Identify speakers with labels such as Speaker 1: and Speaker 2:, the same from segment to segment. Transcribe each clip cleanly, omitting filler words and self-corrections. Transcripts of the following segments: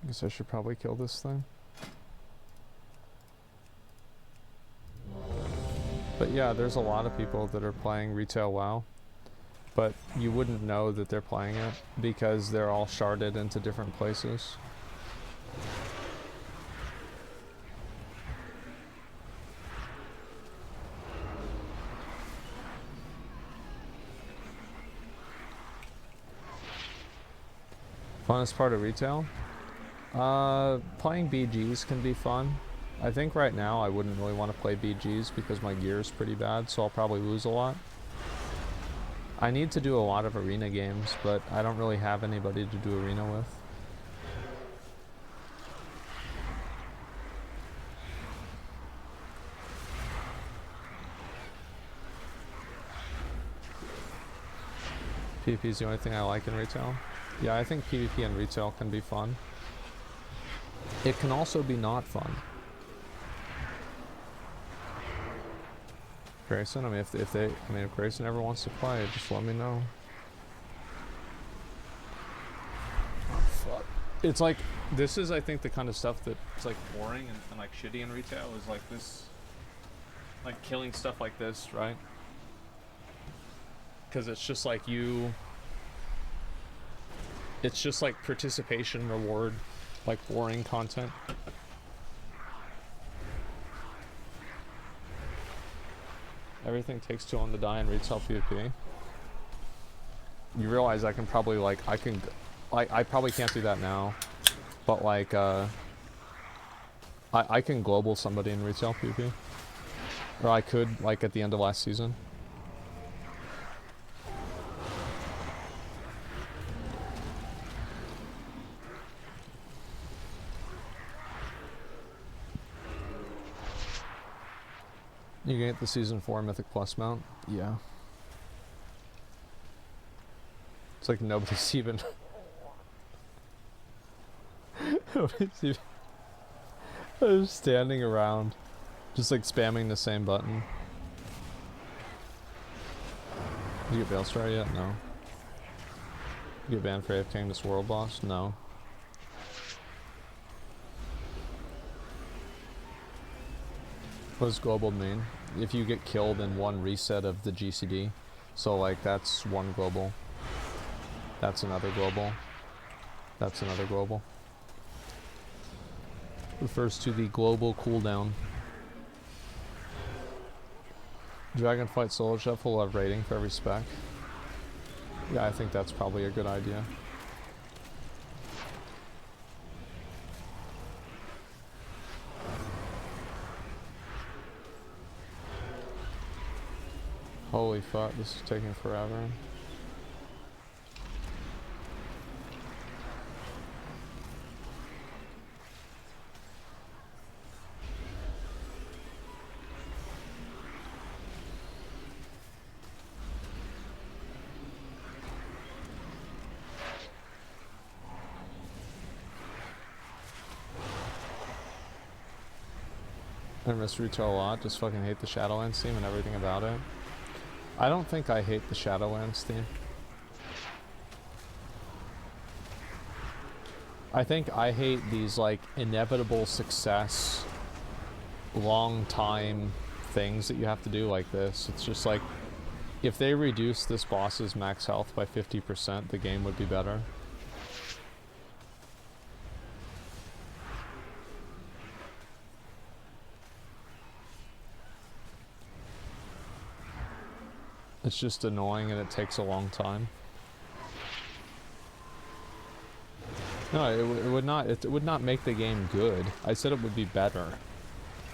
Speaker 1: Guess I should probably kill this thing. But yeah, there's a lot of people that are playing retail WoW, but you wouldn't know that they're playing it because they're all sharded into different places. Funnest part of retail? Playing BGs can be fun. I think right now I wouldn't really want to play BGs because my gear is pretty bad, so I'll probably lose a lot. I need to do a lot of arena games, but I don't really have anybody to do arena with. PvP is the only thing I like in retail. Yeah, I think PvP and retail can be fun. It can also be not fun. Grayson, I mean, if Grayson ever wants to play, just let me know. Oh, fuck. It's like, this is, I think, the kind of stuff that's like boring and like shitty in retail is like this, like killing stuff like this, right? Because it's just like it's just like participation reward, like boring content. Everything takes 2 on the die in retail PvP. You realize I can probably like, I probably can't do that now, but like, I can global somebody in retail PvP. Or I could, like, at the end of last season. You get the Season 4 Mythic Plus mount? Yeah. It's like nobody's even... nobody's even... just standing around. Just like spamming the same button. Did you get Veilstar yet? No. You get banned for AFKing this world boss? No. What does global mean? If you get killed in one reset of the GCD. So like that's one global. That's another global. That's another global. Refers to the global cooldown. Dragonflight Solo Chef will have rating for every spec. Yeah, I think that's probably a good idea. Holy fuck, this is taking forever. I miss retail a lot, just fucking hate the Shadowlands theme and everything about it. I don't think I hate the Shadowlands theme. I think I hate these like inevitable success, long time things that you have to do like this. It's just like, if they reduce this boss's max health by 50%, the game would be better. It's just annoying and it takes a long time. No, it would not make the game good. I said it would be better.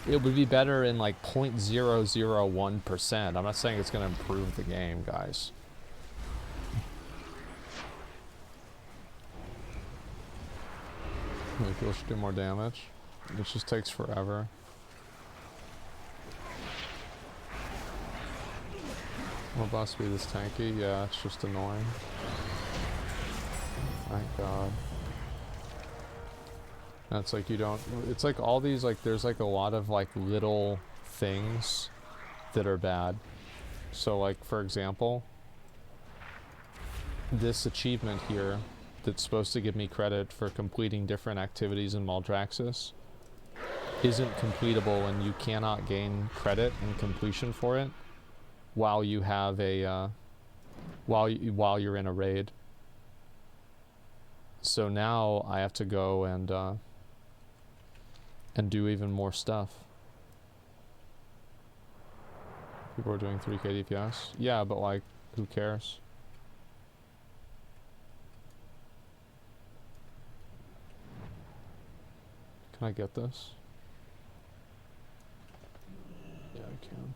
Speaker 1: It would be better in like 0.001%. I'm not saying it's going to improve the game, guys. Maybe people should do more damage. It just takes forever. Will boss be this tanky? Yeah, it's just annoying. Thank God. That's like you don't... It's like all these, like, there's like a lot of like little things that are bad. So like, for example, this achievement here, that's supposed to give me credit for completing different activities in Maldraxxus isn't completable, and you cannot gain credit and completion for it while you have a while you're in a raid. So now I have to go and do even more stuff. People are doing 3k DPS. Yeah, but like, who cares? Can I get this? Yeah, I can.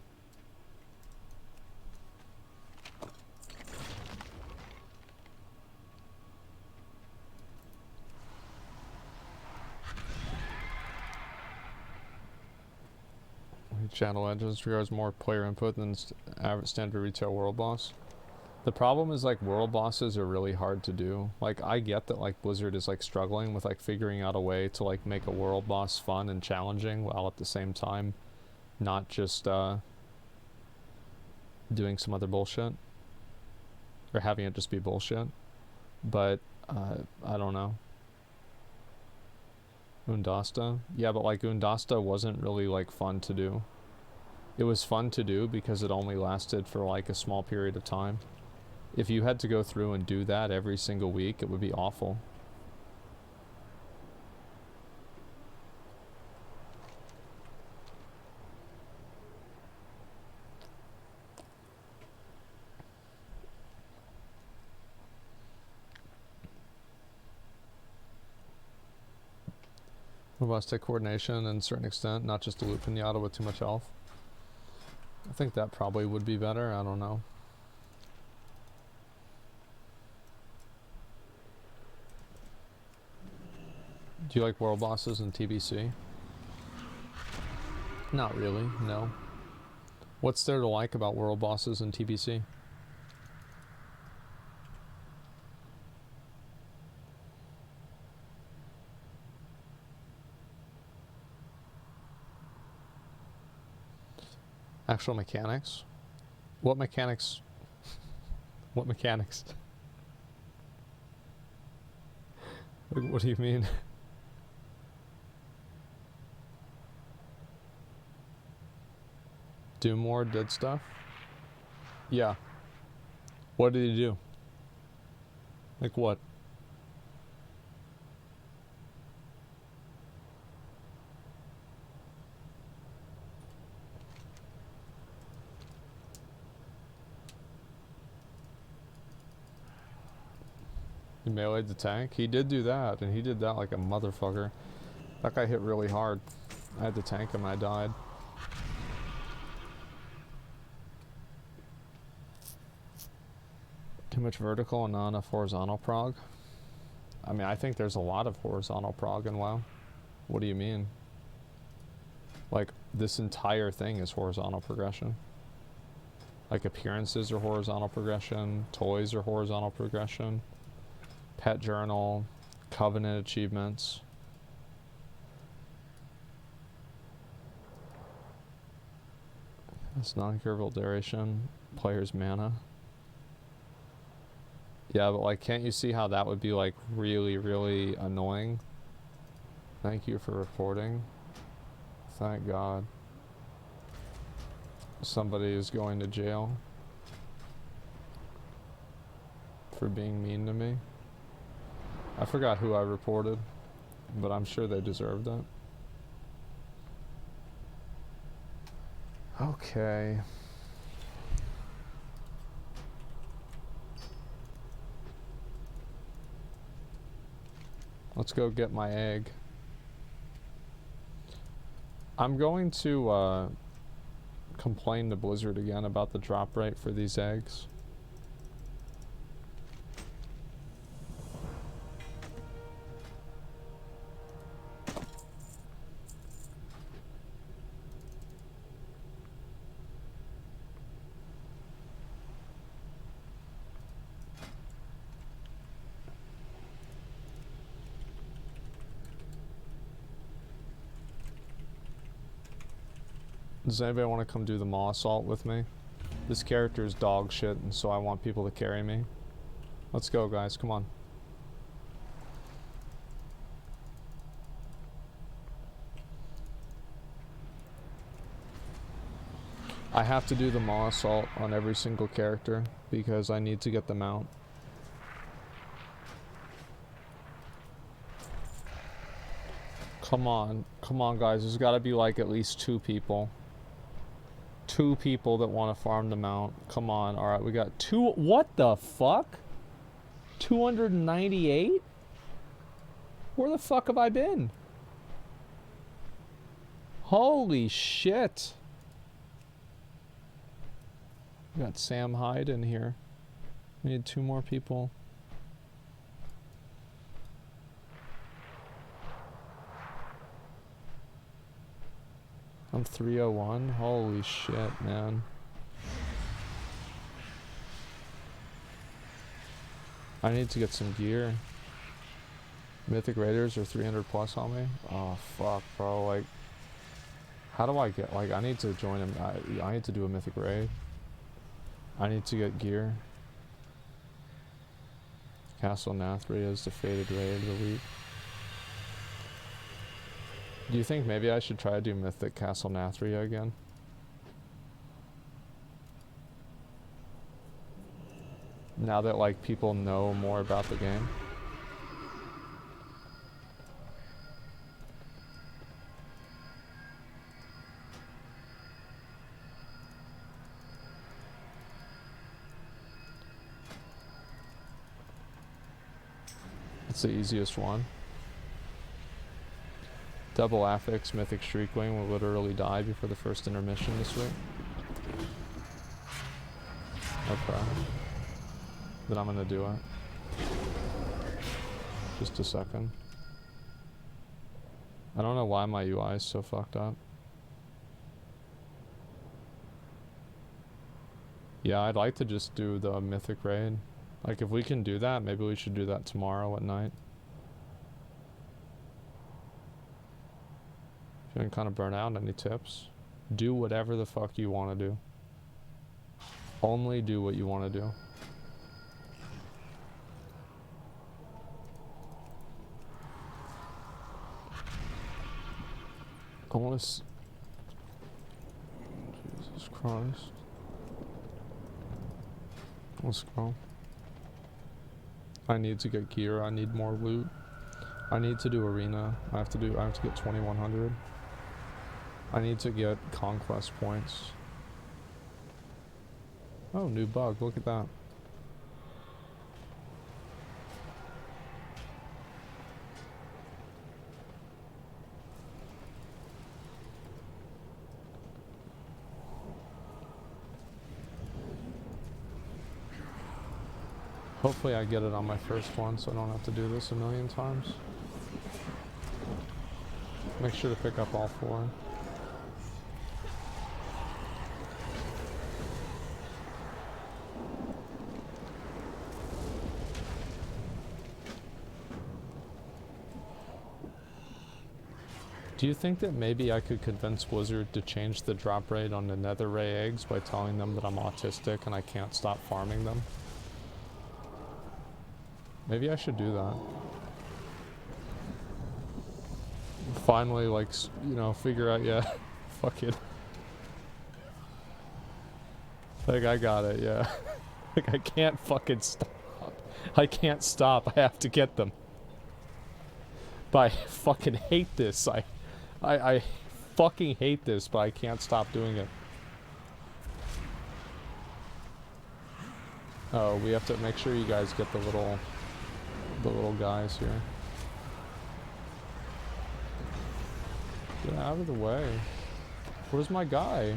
Speaker 1: Channel engines requires more player input than average standard retail world boss. The problem is like world bosses are really hard to do. Like I get that like Blizzard is like struggling with like figuring out a way to like make a world boss fun and challenging while at the same time not just doing some other bullshit or having it just be bullshit. But I don't know. Undasta? Yeah, but like Undasta wasn't really like fun to do. It was fun to do because it only lasted for like a small period of time. If you had to go through and do that every single week, it would be awful. Robust tech coordination and a certain extent, not just a loop pinata with too much health. I think that probably would be better, I don't know. Do you like world bosses in TBC? Not really, no. What's there to like about world bosses in TBC? Actual mechanics? What mechanics? What mechanics? What do you mean? Do more dead stuff? Yeah. What did he do? Like what? He meleeed the tank? He did do that, and he did that like a motherfucker. That guy hit really hard. I had to tank him, I died. Too much vertical and not enough horizontal prog? I mean, I think there's a lot of horizontal prog in WoW. What do you mean? Like, this entire thing is horizontal progression. Like, appearances are horizontal progression, toys are horizontal progression, pet journal, covenant achievements. That's non-curable duration, player's mana. Yeah, but like, can't you see how that would be like really, really annoying? Thank you for reporting. Thank God. Somebody is going to jail for being mean to me. I forgot who I reported, but I'm sure they deserved it. Okay. Let's go get my egg. I'm going to complain to Blizzard again about the drop rate for these eggs. Does anybody want to come do the Maw Assault with me? This character is dog shit, and so I want people to carry me. Let's go, guys. Come on. I have to do the Maw Assault on every single character because I need to get the mount. Come on guys, there's gotta be like at least 2 people. 2 people that want to farm the mount. Come on, alright, we got 2, what the fuck? 298? Where the fuck have I been? Holy shit. We got Sam Hyde in here. We need 2 more people. I'm 301. Holy shit, man. I need to get some gear. Mythic Raiders are 300 plus on me. Oh fuck, bro. Like, how do I get? Like, I need to join him. I need to do a Mythic Raid. I need to get gear. Castle Nathria is the faded raid of the week. Do you think maybe I should try to do Mythic Castle Nathria again? Now that like people know more about the game. It's the easiest one. Double affix Mythic Shriekwing will literally die before the first intermission this week. Okay. Then I'm gonna do it. Just a second. I don't know why my UI is so fucked up. Yeah, I'd like to just do the Mythic Raid. Like, if we can do that, maybe we should do that tomorrow at night. Feeling kind of burnt out, any tips? Do whatever the fuck you want to do. Only do what you want to do. I want to Jesus Christ. Let's go. I need to get gear, I need more loot. I need to do arena. I have to get 2100. I need to get conquest points. Oh, new bug, look at that. Hopefully I get it on my first one so I don't have to do this a million times. Make sure to pick up all 4. Do you think that maybe I could convince Blizzard to change the drop rate on the nether ray eggs by telling them that I'm autistic and I can't stop farming them? Maybe I should do that. Finally, like, you know, figure out, yeah, fuck it. Like, I got it, yeah. Like, I can't fucking stop. I can't stop, I have to get them. But I fucking hate this. I fucking hate this, but I can't stop doing it. Oh, we have to make sure you guys get the little guys here. Get out of the way. Where's my guy?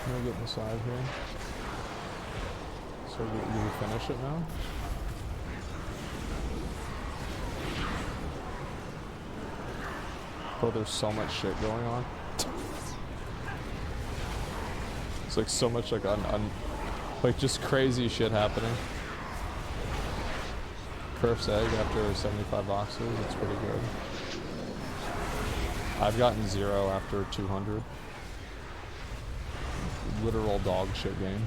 Speaker 1: I'm gonna get inside here. So you finish it now? Oh, there's so much shit going on. It's like so much like like just crazy shit happening. Perf's egg after 75 boxes, it's pretty good. I've gotten 0 after 200. literal dog shit game.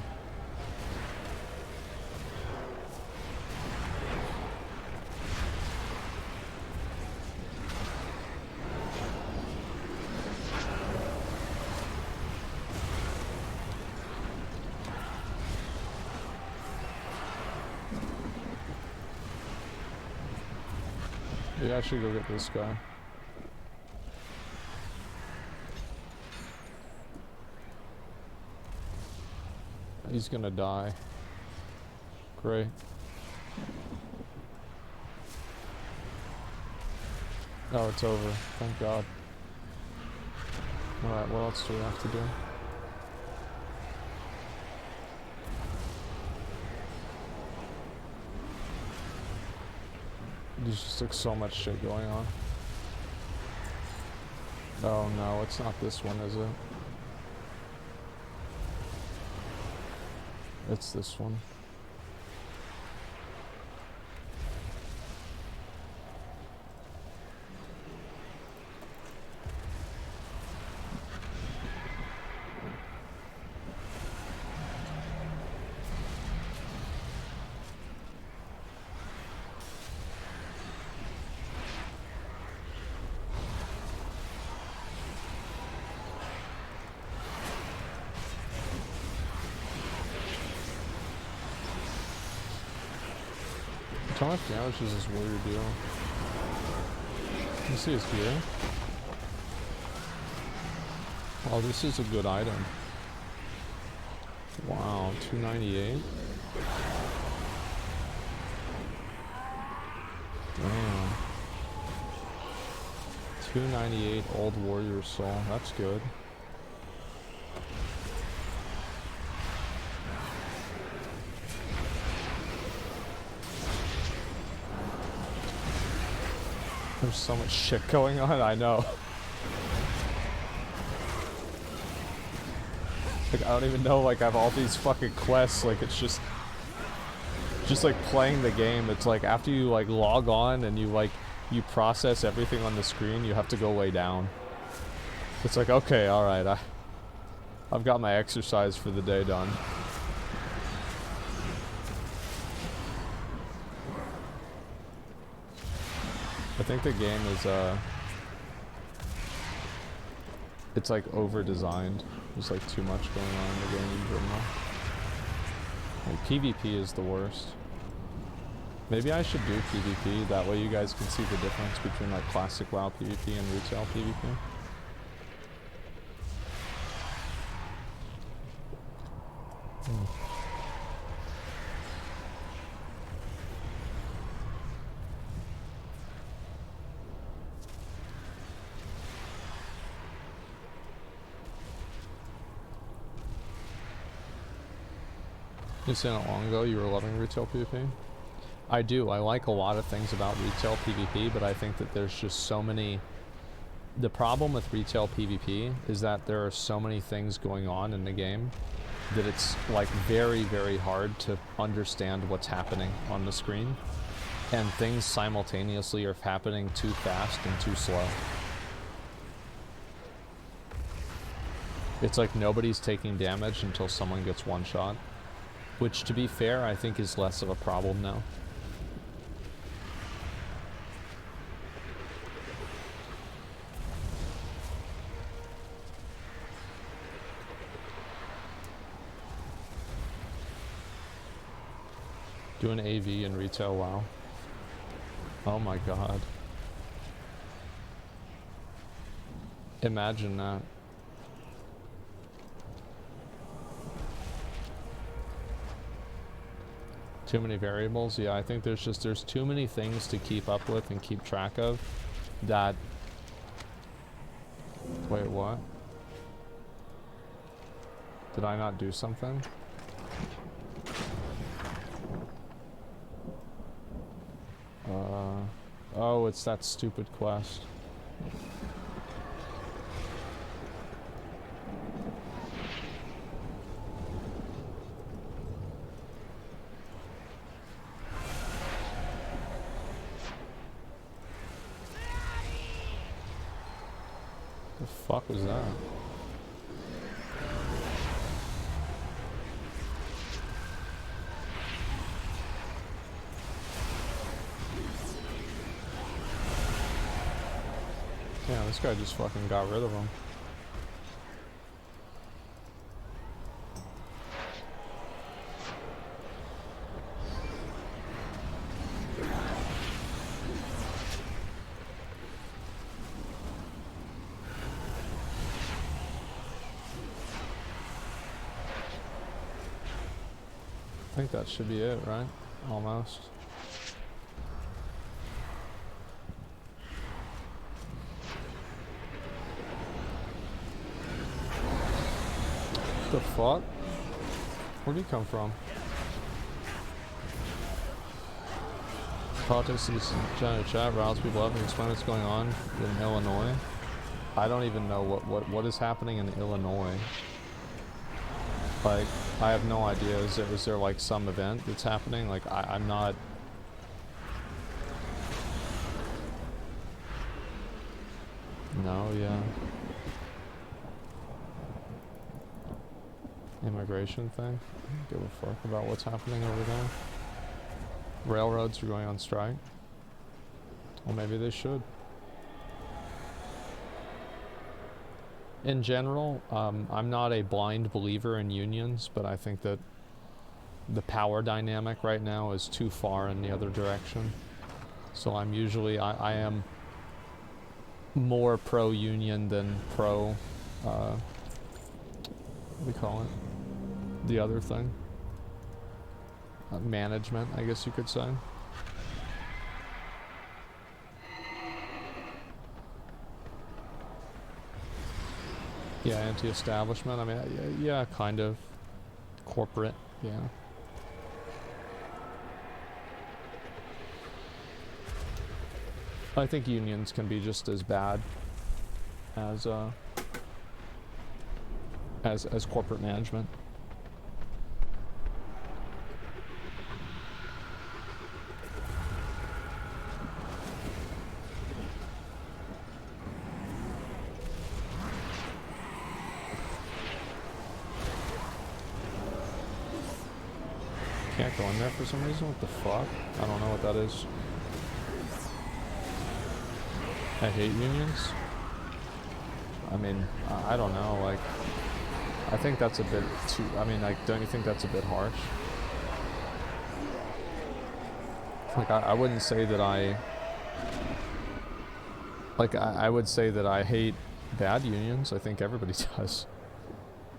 Speaker 1: Maybe I should go get this guy. He's gonna die. Great. Oh, it's over. Thank God. Alright, what else do we have to do? There's just like so much shit going on. Oh no, it's not this one, is it? It's this one. How much damage does this warrior deal? Let me see his gear. Oh, this is a good item. Wow, 298. Damn. 298 old warrior soul. That's good. There's so much shit going on, I know. Like, I don't even know, like, I have all these fucking quests, like, it's just like playing the game. It's like, after you, like, log on and you process everything on the screen, you have to go lay down. It's like, okay, alright, I've got my exercise for the day done. I think the game is, it's like over-designed. There's like too much going on in the game in general. Like, PvP is the worst. Maybe I should do PvP, that way you guys can see the difference between like classic WoW PvP and retail PvP. You said not long ago you were loving retail PvP? I do. I like a lot of things about retail PvP, but I think that there's just so many... The problem with retail PvP is that there are so many things going on in the game that it's like very, very hard to understand what's happening on the screen. And things simultaneously are happening too fast and too slow. It's like nobody's taking damage until someone gets one shot. Which, to be fair, I think is less of a problem now. Do an AV in retail WoW. Oh my god. Imagine that. Too many variables? Yeah, I think there's too many things to keep up with and keep track of that... Wait, what? Did I not do something? Oh, it's that stupid quest. The fuck was that? this guy just fucking got rid of him. I think that should be it, right? Almost. The fuck? Where'd he come from? Politics is China chat, routes people up and explain what's going on in Illinois. I don't even know what is happening in Illinois. Like, I have no idea. Is there like some event that's happening? Like, I'm not... No, yeah. Immigration thing? I don't give a fuck about what's happening over there. Railroads are going on strike. Well, maybe they should. In general, I'm not a blind believer in unions, but I think that the power dynamic right now is too far in the other direction. So I'm usually, I am more pro-union than pro, what do we call it? The other thing. Management, I guess you could say. Yeah, anti-establishment. I mean, yeah, kind of. Corporate, yeah. I think unions can be just as bad as corporate management. Can't go in there for some reason? What the fuck? I don't know what that is. I hate unions. I mean, I don't know, like, I think that's a bit too, I mean, like, don't you think that's a bit harsh? Like, I wouldn't say that I would say that I hate bad unions. I think everybody does.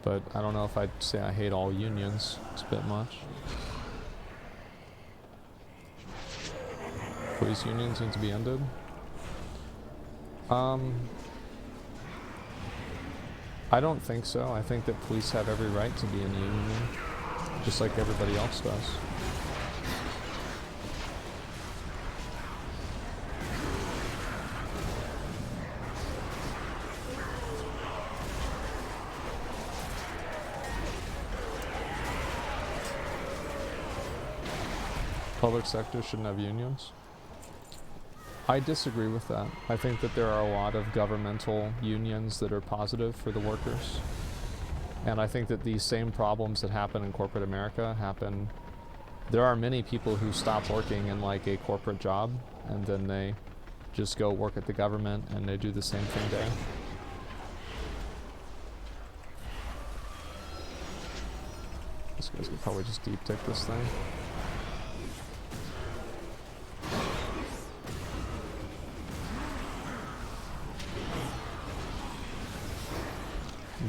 Speaker 1: But I don't know if I'd say I hate all unions. It's a bit much. Police unions need to be ended. I don't think so. I think that police have every right to be in a union, just like everybody else does. Public sector shouldn't have unions. I disagree with that. I think that there are a lot of governmental unions that are positive for the workers. And I think that these same problems that happen in corporate America happen. There are many people who stop working in like a corporate job and then they just go work at the government and they do the same thing there. This guy's gonna probably just deep tick this thing.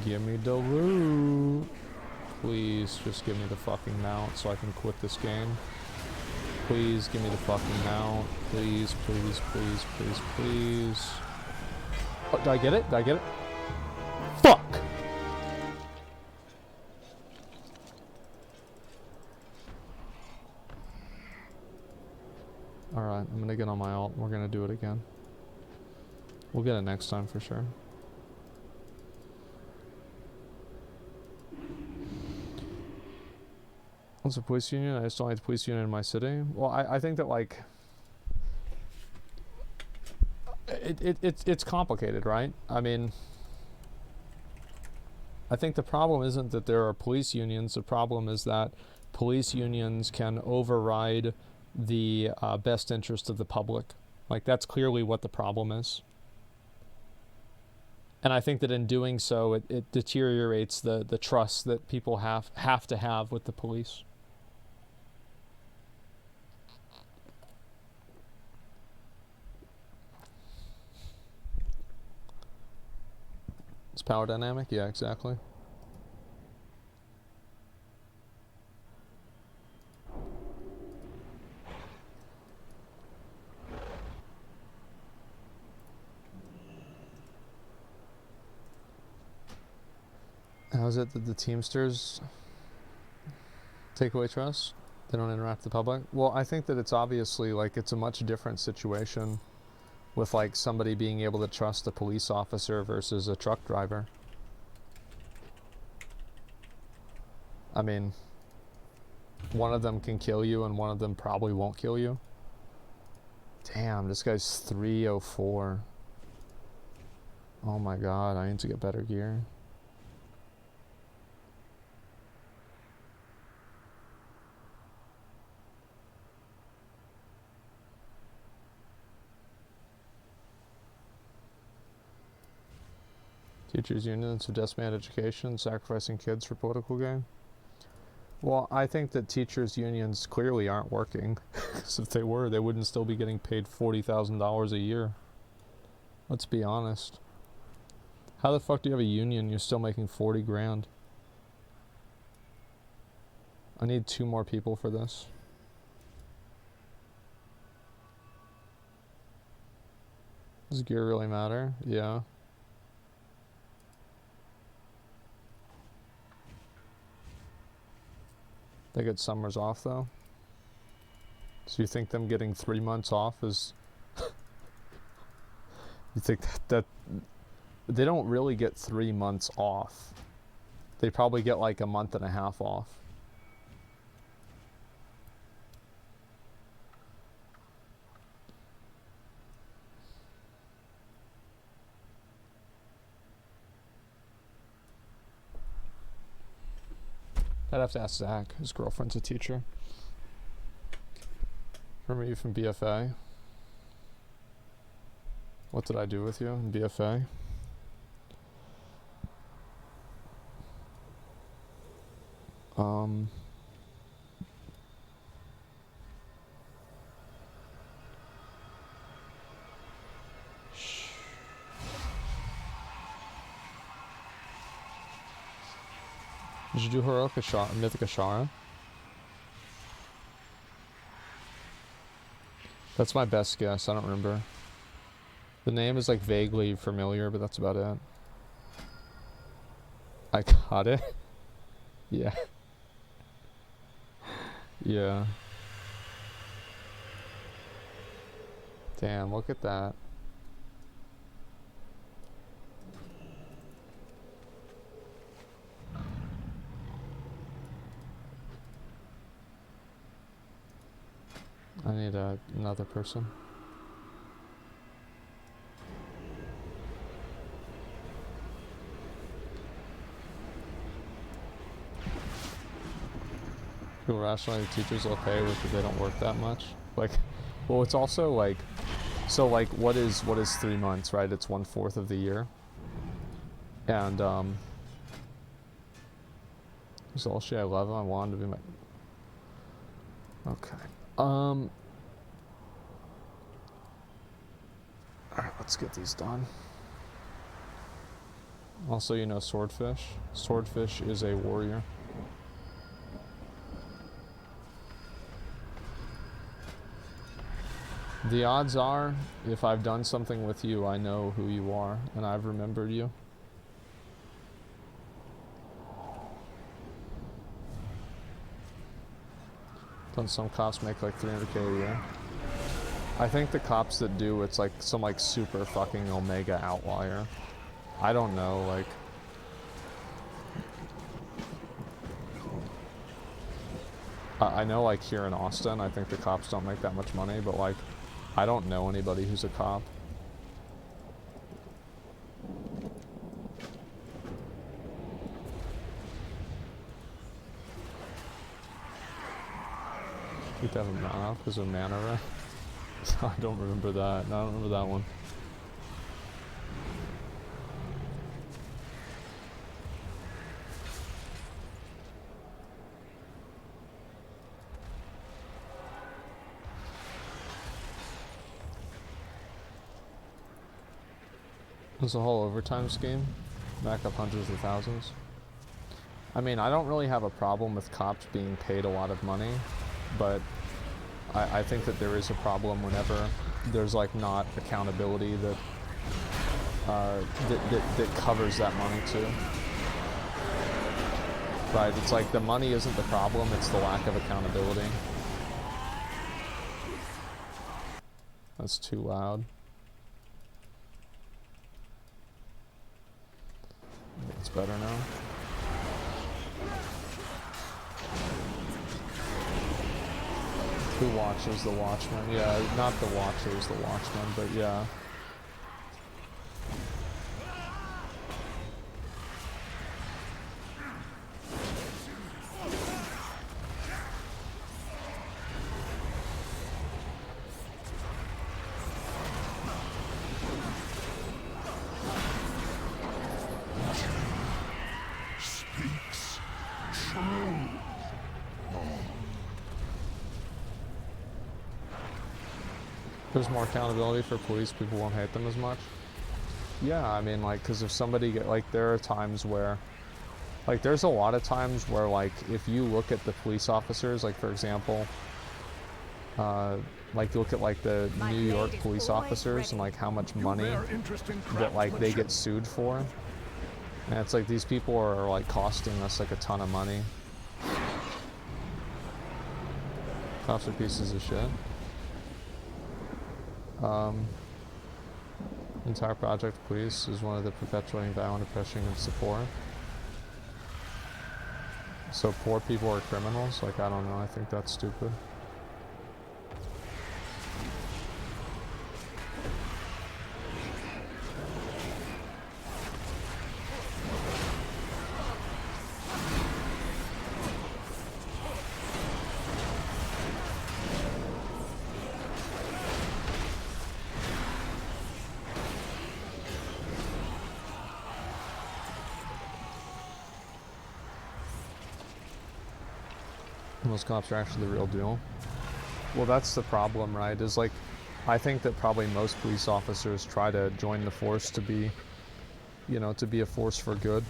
Speaker 1: Give me the loot. Please, just give me the fucking mount so I can quit this game. Please, give me the fucking mount. Please, please, please, please, please. Oh, did I get it? Did I get it? Fuck! Alright, I'm gonna get on my ult. We're gonna do it again. We'll get it next time for sure. What's a police union? I just don't like the police union in my city. Well, I think that like it's complicated, right? I mean, I think the problem isn't that there are police unions. The problem is that police unions can override the best interest of the public. Like, that's clearly what the problem is. And I think that in doing so, it deteriorates the trust that people have to have with the police. It's power dynamic? Yeah, exactly. How is it that the Teamsters take away trust? They don't interact with the public? Well, I think that it's obviously, like, it's a much different situation with, like, somebody being able to trust a police officer versus a truck driver. I mean, one of them can kill you and one of them probably won't kill you. Damn, this guy's 304. Oh my god, I need to get better gear. Teachers unions who decimate education, sacrificing kids for political gain. Well, I think that teachers unions clearly aren't working. Because if they were, they wouldn't still be getting paid $40,000 a year. Let's be honest. How the fuck do you have a union? You're still making 40 grand. I need 2 more people for this. Does gear really matter? Yeah. They get summers off though. So you think them getting 3 months off is... You think that they don't really get 3 months off. They probably get like a month and a half off. I'd have to ask Zach. His girlfriend's a teacher. Remember you from BFA? What did I do with you in BFA? Did you do Heroic Ashara, Mythic Ashara? That's my best guess, I don't remember. The name is like vaguely familiar, but that's about it. I got it? Yeah. Yeah. Damn, look at that. I need another person. People rationalize teachers will pay because they don't work that much. Like, well, it's also like, so like, what is 3 months, right? It's 1/4 of the year. And so all shit I love him. I wanted to be my. Okay. Alright, let's get these done. Also, you know Swordfish? Swordfish is a warrior. The odds are, if I've done something with you, I know who you are, and I've remembered you. Don't some cops make like 300K a year? I think the cops that do, it's like some like super fucking omega outlier. I don't know, like... I know like here in Austin, I think the cops don't make that much money, but like, I don't know anybody who's a cop. You have a mana off because of mana, right? I don't remember that. No, I don't remember that one. There's a whole overtime scheme. Back up hundreds of thousands. I mean, I don't really have a problem with cops being paid a lot of money, but I think that there is a problem whenever there's like not accountability that that covers that money too. Right? It's like the money isn't the problem; it's the lack of accountability. That's too loud. It's better now. Who watches the Watchmen? Yeah, not the Watchers, the Watchmen, but yeah. There's more accountability for police, people won't hate them as much. Yeah, I mean, like, because if somebody like, there are times where, like, there's a lot of times where, like, if you look at the police officers, like, for example, like, you look at, like, the New York police officers and, like, how much money that, like, they get sued for. And it's like, these people are, like, costing us, like, a ton of money. Cops are pieces of shit. Entire project police is one of the perpetuating violent oppression against the poor. So poor people are criminals? Like, I don't know, I think that's stupid. Most cops are actually the real deal. Well, that's the problem, right? Is like, I think that probably most police officers try to join the force to be, you know, to be a force for good.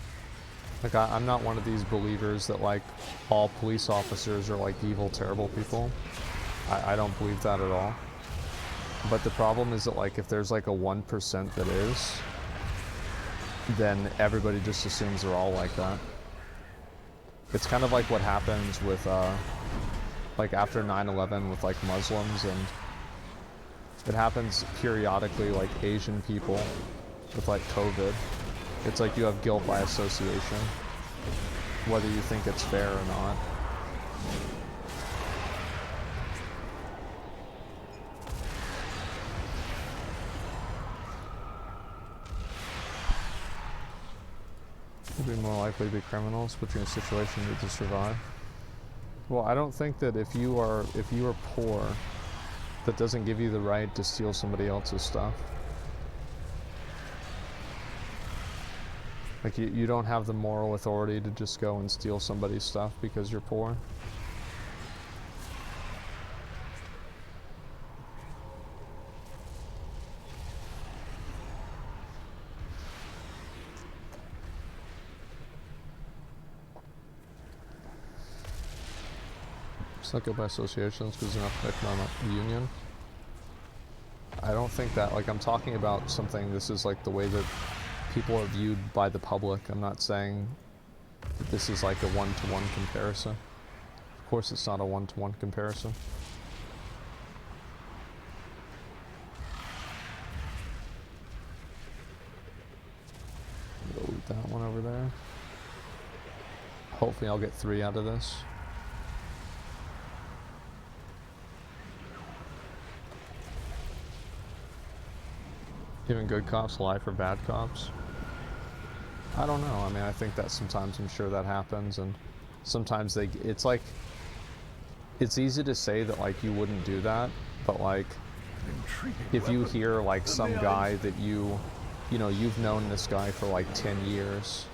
Speaker 1: Like, I'm not one of these believers that, like, all police officers are, like, evil, terrible people. I don't believe that at all. But the problem is that, like, if there's, like, a 1% that is, then everybody just assumes they're all like that. It's kind of like what happens with, like, after 9/11 with, like, Muslims, and it happens periodically, like, Asian people with, like, COVID. It's like you have guilt by association, whether you think it's fair or not. Be more likely to be criminals, but you're in a situation you need to survive. Well, I don't think that if you are poor, that doesn't give you the right to steal somebody else's stuff. Like, you don't have the moral authority to just go and steal somebody's stuff because you're poor. Not good by associations because they're not connected on a union. I don't think that, like, I'm talking about something, this is like the way that people are viewed by the public. I'm not saying that this is like a one-to-one comparison. Of course it's not a one-to-one comparison. Go loot that one over there. Hopefully I'll get 3 out of this. Even good cops lie for bad cops? I don't know. I mean, I think that sometimes, I'm sure that happens, and sometimes it's like, it's easy to say that, like, you wouldn't do that, but, like, if you hear, like, some guy that you know, you've known this guy for, like, 10 years,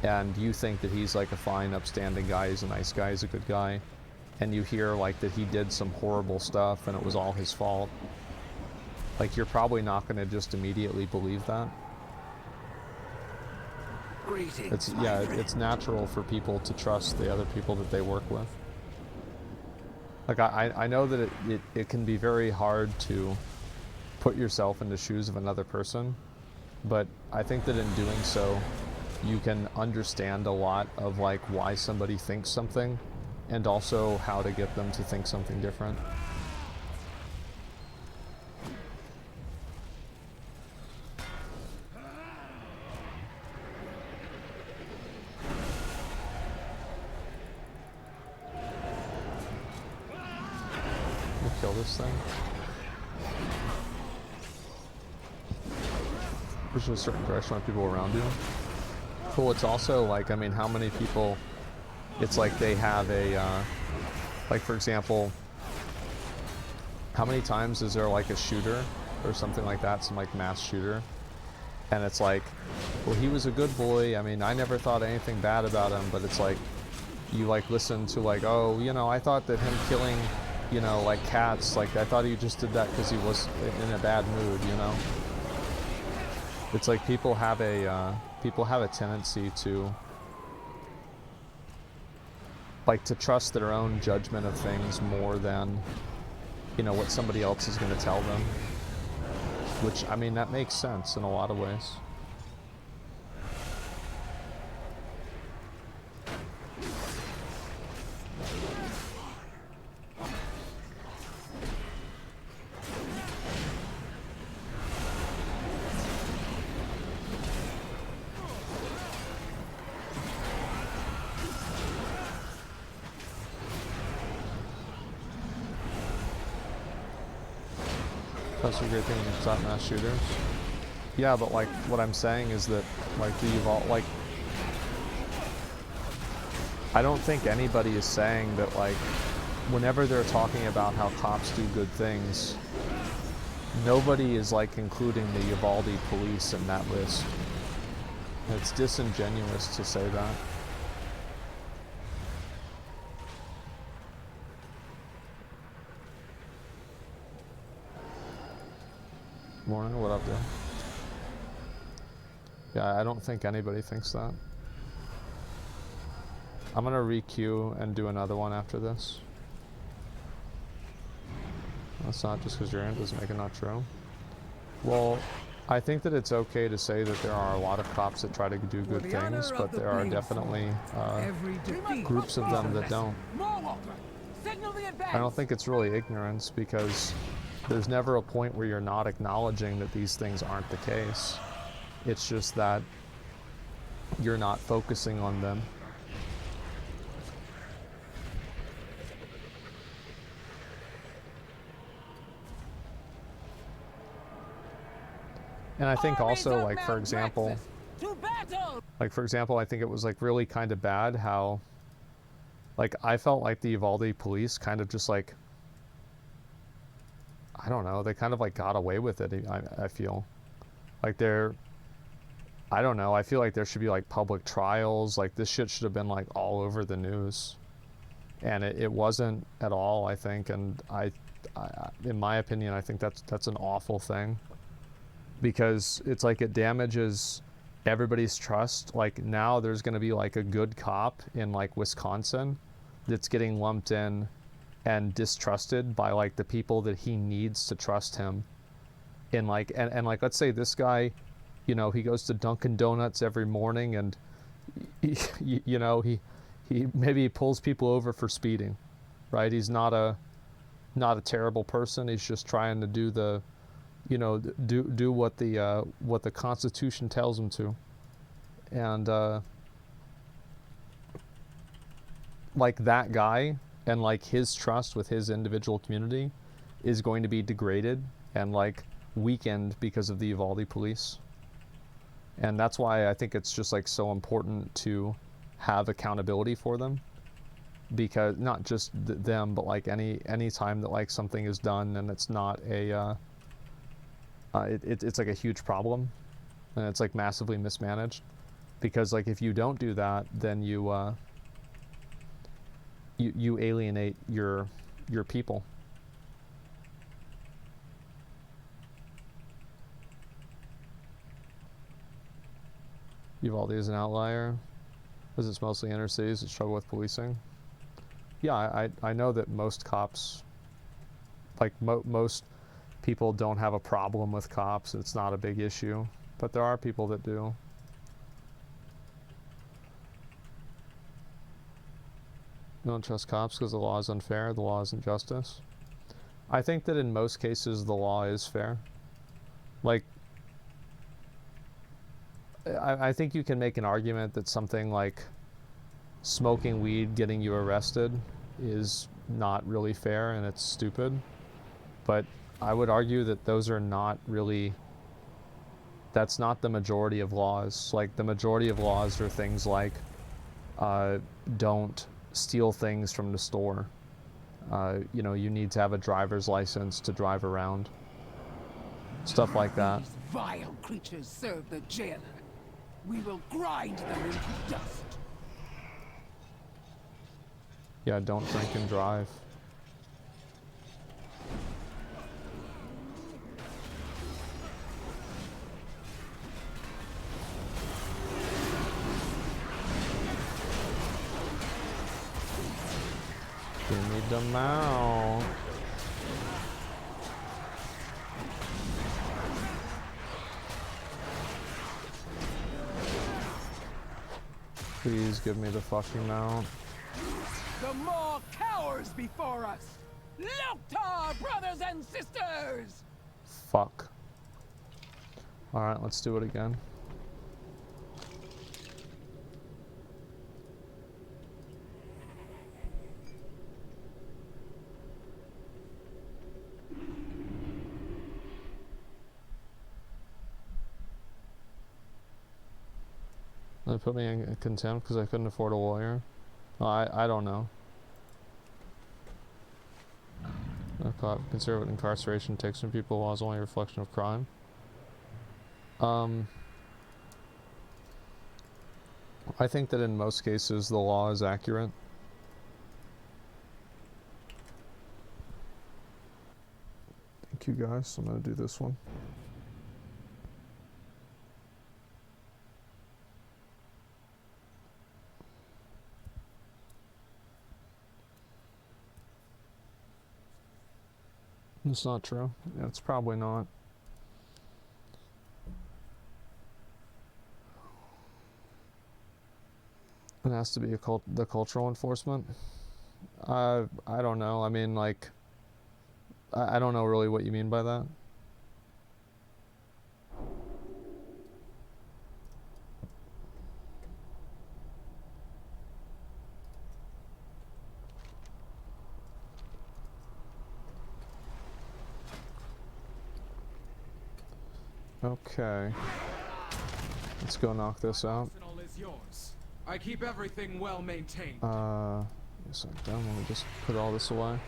Speaker 1: and you think that he's, like, a fine, upstanding guy, he's a nice guy, he's a good guy, and you hear, like, that he did some horrible stuff and it was all his fault, like, you're probably not going to just immediately believe that. It's, yeah, it's natural for people to trust the other people that they work with. Like, I know that it can be very hard to put yourself in the shoes of another person, but I think that in doing so, you can understand a lot of like why somebody thinks something, and also how to get them to think something different. Kill this thing. Push in a certain direction on people around you. Cool, it's also like, I mean, how many people, it's like they have a, like for example, how many times is there like a shooter or something like that, some like mass shooter, and it's like, well, he was a good boy, I mean, I never thought anything bad about him, but it's like, you like listen to like, oh, you know, I thought that him killing, you know, like cats, like I thought he just did that because he was in a bad mood, you know? It's like people have a tendency to like to trust their own judgment of things more than, you know, what somebody else is going to tell them. Which, I mean, that makes sense in a lot of ways. That's a great thing to stop mass shooters. Yeah, but like what I'm saying is that like the evolve, like I don't think anybody is saying that like whenever they're talking about how cops do good things, nobody is like including the Uvalde police in that list. It's disingenuous to say that. Morning, what up, dude? Yeah, I don't think anybody thinks that. I'm gonna re-queue and do another one after this. That's not just because you're in doesn't make it not true. Well, I think that it's okay to say that there are a lot of cops that try to do good things, but there are definitely groups of them that don't. I don't think it's really ignorance, because there's never a point where you're not acknowledging that these things aren't the case. It's just that you're not focusing on them. And I think also, like, for example, I think it was like really kind of bad how, like, I felt like the Uvalde police kind of just like, I don't know, they kind of like got away with it. I feel like I don't know, I feel like there should be like public trials, like this shit should have been like all over the news, and it wasn't at all, I think. And I in my opinion, I think that's an awful thing, because it's like it damages everybody's trust. Like now there's going to be like a good cop in like Wisconsin that's getting lumped in and distrusted by like the people that he needs to trust him. In like, and like, let's say this guy, you know, he goes to Dunkin' Donuts every morning, and you know, he maybe he pulls people over for speeding, right? He's not a terrible person. He's just trying to do the, you know, do what the Constitution tells him to. And like that guy and like his trust with his individual community is going to be degraded and like weakened because of the Uvalde police. And that's why I think it's just like so important to have accountability for them, because not just them, but like any time that like something is done and it's not a it's like a huge problem, and it's like massively mismanaged. Because like if you don't do that, then you alienate your people. Uvalde is an outlier, because it's mostly inner cities that struggle with policing. Yeah, I know that most cops, like most people don't have a problem with cops. It's not a big issue, but there are people that do. You don't trust cops because the law is unfair, the law isn't justice. I think that in most cases the law is fair. Like, I think you can make an argument that something like smoking weed getting you arrested is not really fair and it's stupid. But I would argue that those are not really, that's not the majority of laws. Like, the majority of laws are things like don't steal things from the store. You know, you need to have a driver's license to drive around. Stuff like that.
Speaker 2: These vile creatures serve the jailer. We will grind them into dust.
Speaker 1: Yeah, don't drink and drive. Give me the mouth. Please give me the fucking mount.
Speaker 2: The maw cowers before us! Loktar, brothers and sisters!
Speaker 1: Fuck. Alright, let's do it again. They put me in contempt because I couldn't afford a lawyer. Oh, I don't know. Conservative incarceration takes from people law is only a reflection of crime. I think that in most cases the law is accurate. Thank you guys. I'm gonna do this one. It's not true. Yeah, it's probably not. It has to be the cultural enforcement. I don't know. I mean, like, I don't know really what you mean by that. Okay. Let's go knock this out.
Speaker 3: I keep everything well maintained.
Speaker 1: Yes, I'm done. Let me just put all this away.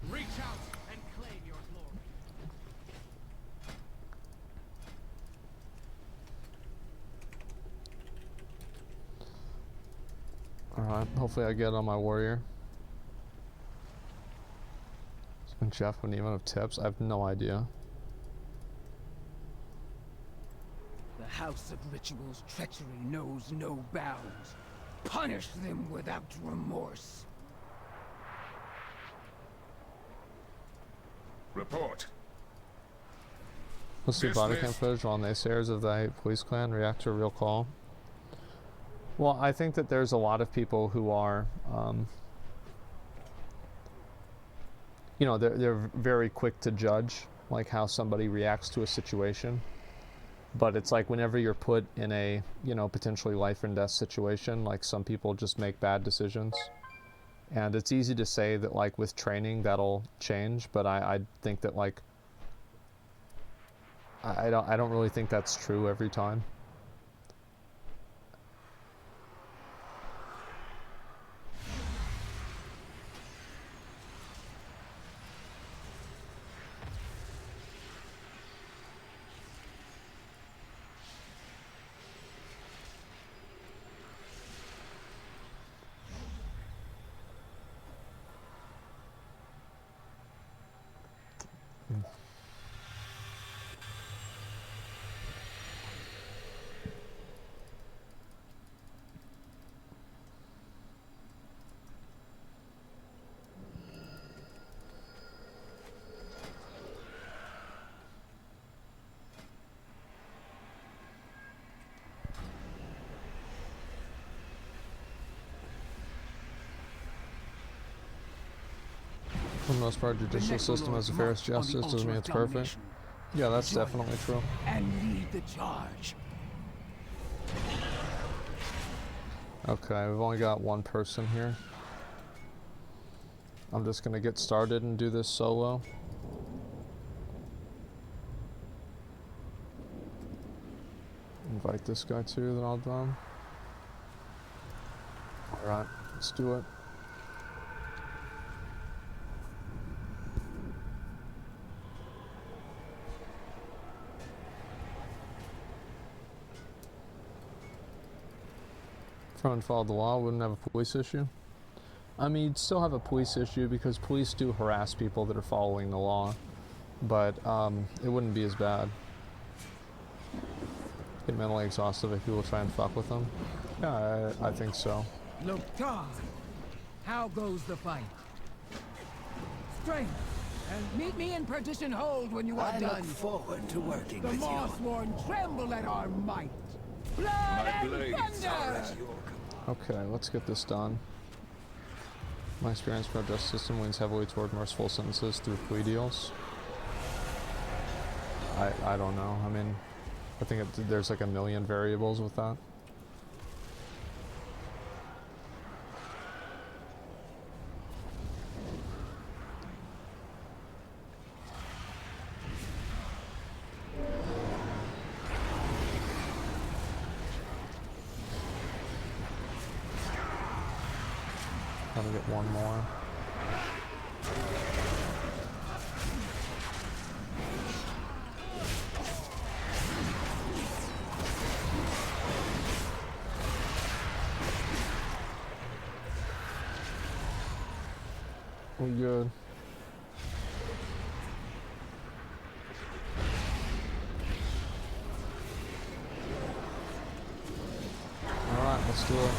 Speaker 3: Reach out and claim your glory.
Speaker 1: Alright, hopefully I get on my warrior. And Jeff wouldn't even have tips. I have no idea.
Speaker 2: The House of Ritual's treachery knows no bounds. Punish them without remorse.
Speaker 4: Report.
Speaker 1: Let's see body cam footage while naysayers of the police clan react to a real call. Well, I think that there's a lot of people who are, you know, they're very quick to judge, like, how somebody reacts to a situation. But it's like whenever you're put in a, you know, potentially life and death situation, like, some people just make bad decisions. And it's easy to say that, like, with training that'll change, but I think that, like, I don't really think that's true every time. For the most part, judicial system has a fair justice doesn't mean it's perfect. Yeah, that's definitely true.
Speaker 2: And lead the charge.
Speaker 1: Okay, we've only got one person here. I'm just gonna get started and do this solo. Invite this guy too, then I'll done. Alright, let's do it. If everyone followed the law, wouldn't have a police issue. I mean, you'd still have a police issue because police do harass people that are following the law, but it wouldn't be as bad. Get mentally exhausted if people try and fuck with them. Yeah, I think so.
Speaker 2: Look, Todd, how goes the fight? Strength, and meet me in Perdition Hold when you are done.
Speaker 4: I look forward to working
Speaker 2: The
Speaker 4: with you.
Speaker 2: Mossworn tremble at our might. Blood and thunder!
Speaker 1: Okay, let's get this done. My experience with our justice system leans heavily toward merciful sentences through plea deals. I don't know. I mean, I think there's like a million variables with that. Gotta get one more. We good. Alright, let's do it.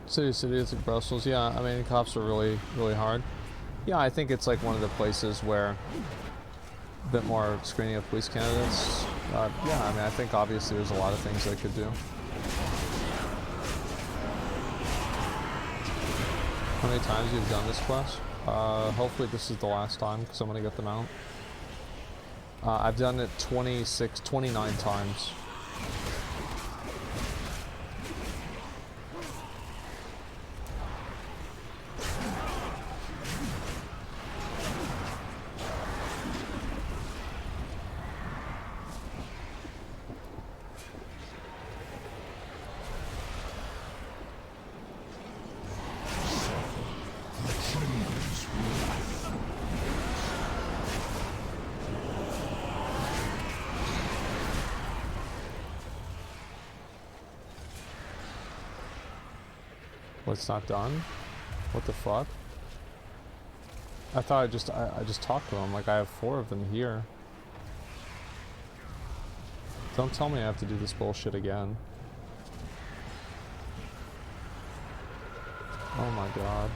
Speaker 1: City, it's like Brussels. Yeah, I mean, cops are really hard. Yeah, I think it's like one of the places where a bit more screening of police candidates. Yeah, I mean, I think obviously there's a lot of things they could do. How many times you've done this quest? Hopefully this is the last time because I'm gonna get them out. I've done it 29 times. It's not done? What the fuck? I thought I just talked to him, like I have 4 of them here. Don't tell me I have to do this bullshit again. Oh my god.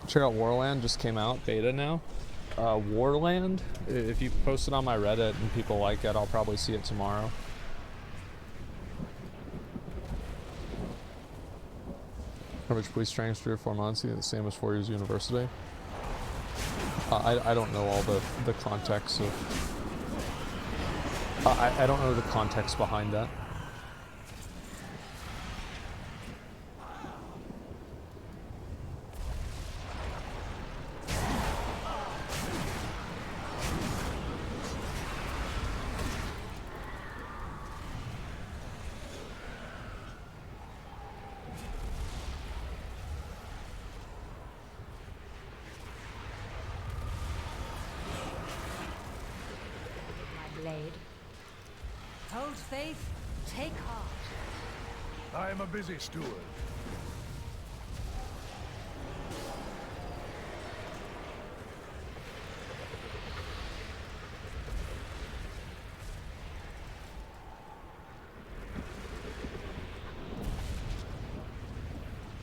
Speaker 1: Check out Warland, just came out, beta now. Warland, if you post it on my Reddit and people like it, I'll probably see it tomorrow. Average police training is 3 or 4 months, the same as 4 years of university. I don't know all the context of... I don't know the context behind that.
Speaker 4: blade. Hold faith, take heart.
Speaker 5: I am a busy steward.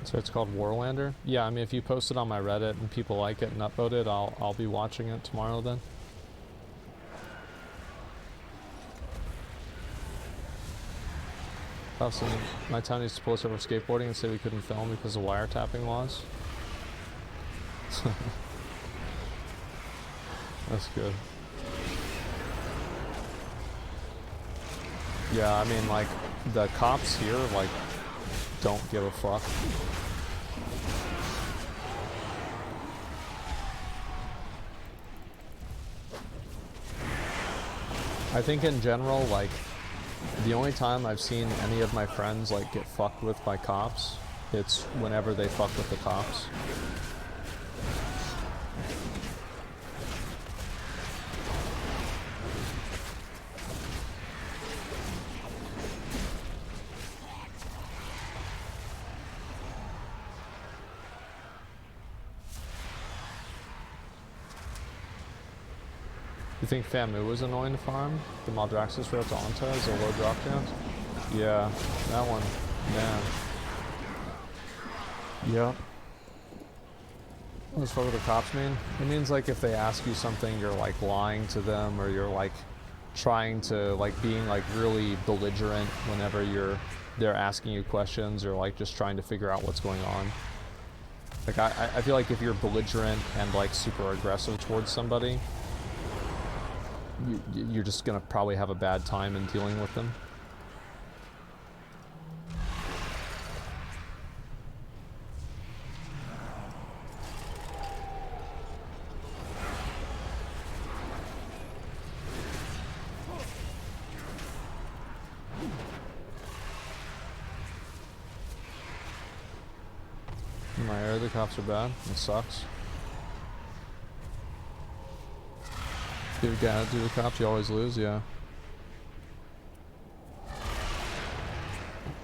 Speaker 1: So it's called Warlander? Yeah, I mean, if you post it on my Reddit and people like it and upvote it, I'll be watching it tomorrow then. Also, my town used to pull us over skateboarding and say we couldn't film because of wiretapping laws. That's good. Yeah, I mean, like, the cops here, like, don't give a fuck. I think in general, like, the only time I've seen any of my friends, like, get fucked with by cops, it's whenever they fuck with the cops. You think Famu was annoying to farm? The Maldraxxus route to Anta is a low drop chance? Yeah, that one, man. Yep. What does fuck with the cops mean? It means like if they ask you something, you're like lying to them, or you're like trying to, like, being like really belligerent whenever they're asking you questions, or like just trying to figure out what's going on. Like I feel like if you're belligerent and like super aggressive towards somebody, you're just gonna probably have a bad time in dealing with them. In my area, the cops are bad. It sucks. Do the cops, you always lose, yeah.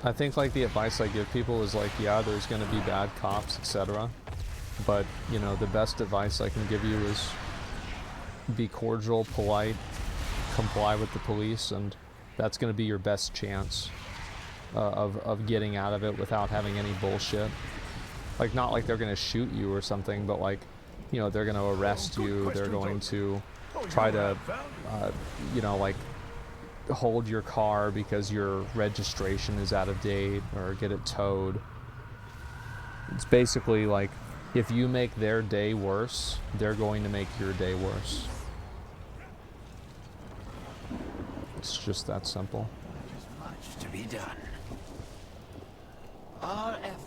Speaker 1: I think like the advice I give people is like, yeah, there's gonna be bad cops, etc. But, you know, the best advice I can give you is be cordial, polite, comply with the police, and that's gonna be your best chance of getting out of it without having any bullshit. Like, not like they're gonna shoot you or something, but like, you know, they're gonna arrest you, they're going to try to, you know, like, hold your car because your registration is out of date, or get it towed. It's basically like, if you make their day worse, they're going to make your day worse. It's just that simple.
Speaker 2: There's much to be done. Our efforts.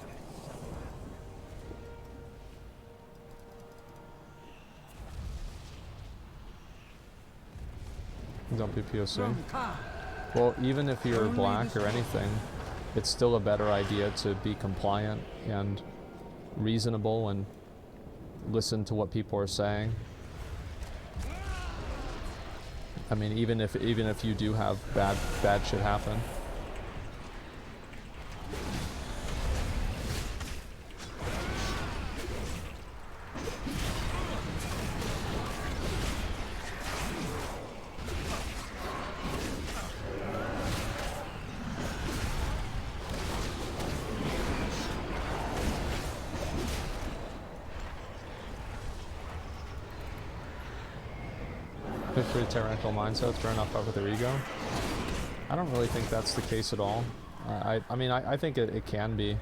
Speaker 1: Don't be POC. Well, even if you're black or anything, it's still a better idea to be compliant and reasonable and listen to what people are saying. I mean, even if you do have bad shit happen. Pretty tyrannical mindsets, burn off with their ego. I don't really think that's the case at all. I mean, I think it can be,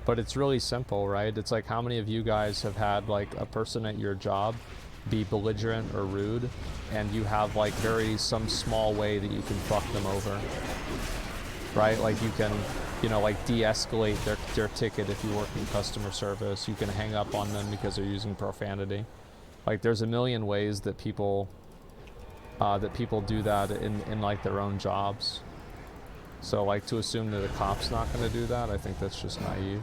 Speaker 1: but it's really simple, right? It's like, how many of you guys have had like a person at your job be belligerent or rude, and you have like some small way that you can fuck them over, right? Like you can, you know, like de-escalate their ticket if you work in customer service. You can hang up on them because they're using profanity. Like, there's a million ways that people do that in like their own jobs. So like, to assume that a cop's not going to do that, I think that's just naive.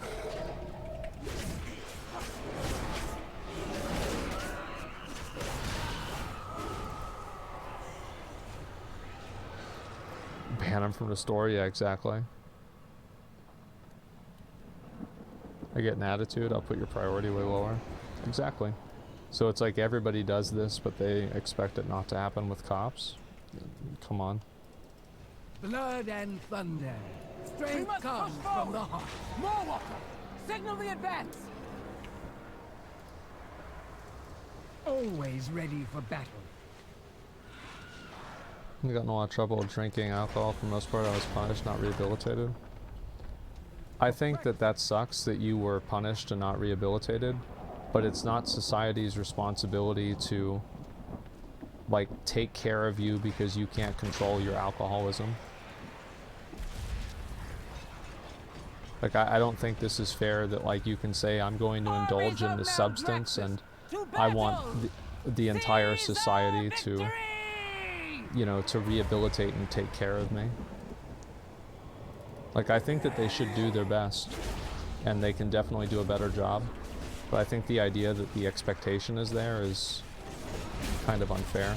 Speaker 1: ban them from the store, yeah, exactly. I get an attitude, I'll put your priority way lower. Exactly. So it's like everybody does this, but they expect it not to happen with cops. Come on.
Speaker 2: Blood and thunder. Strength comes from the heart.
Speaker 6: More water! Signal the advance!
Speaker 2: Always ready for battle.
Speaker 1: I got in a lot of trouble drinking alcohol. For the most part, I was punished, not rehabilitated. I think that that sucks that you were punished and not rehabilitated, but it's not society's responsibility to, like, take care of you because you can't control your alcoholism. Like, I don't think this is fair that, like, you can say, I'm going to indulge in this substance and I want the entire society to, you know, to rehabilitate and take care of me. Like, I think that they should do their best, and they can definitely do a better job. But I think the idea that the expectation is there is kind of unfair.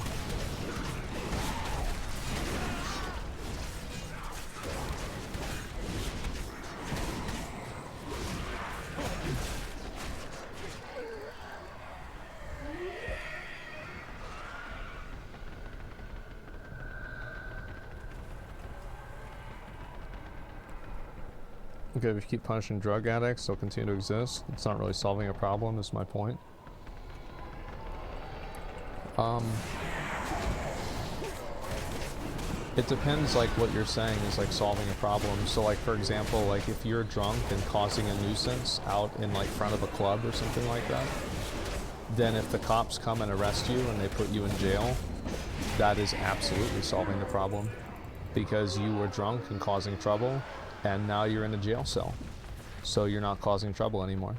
Speaker 1: Okay, if you keep punishing drug addicts, they'll continue to exist. It's not really solving a problem, is my point. It depends, like, what you're saying is, like, solving a problem. So, like, for example, like, if you're drunk and causing a nuisance out in, like, front of a club or something like that, then if the cops come and arrest you and they put you in jail, that is absolutely solving the problem. Because you were drunk and causing trouble, and now you're in a jail cell. So you're not causing trouble anymore.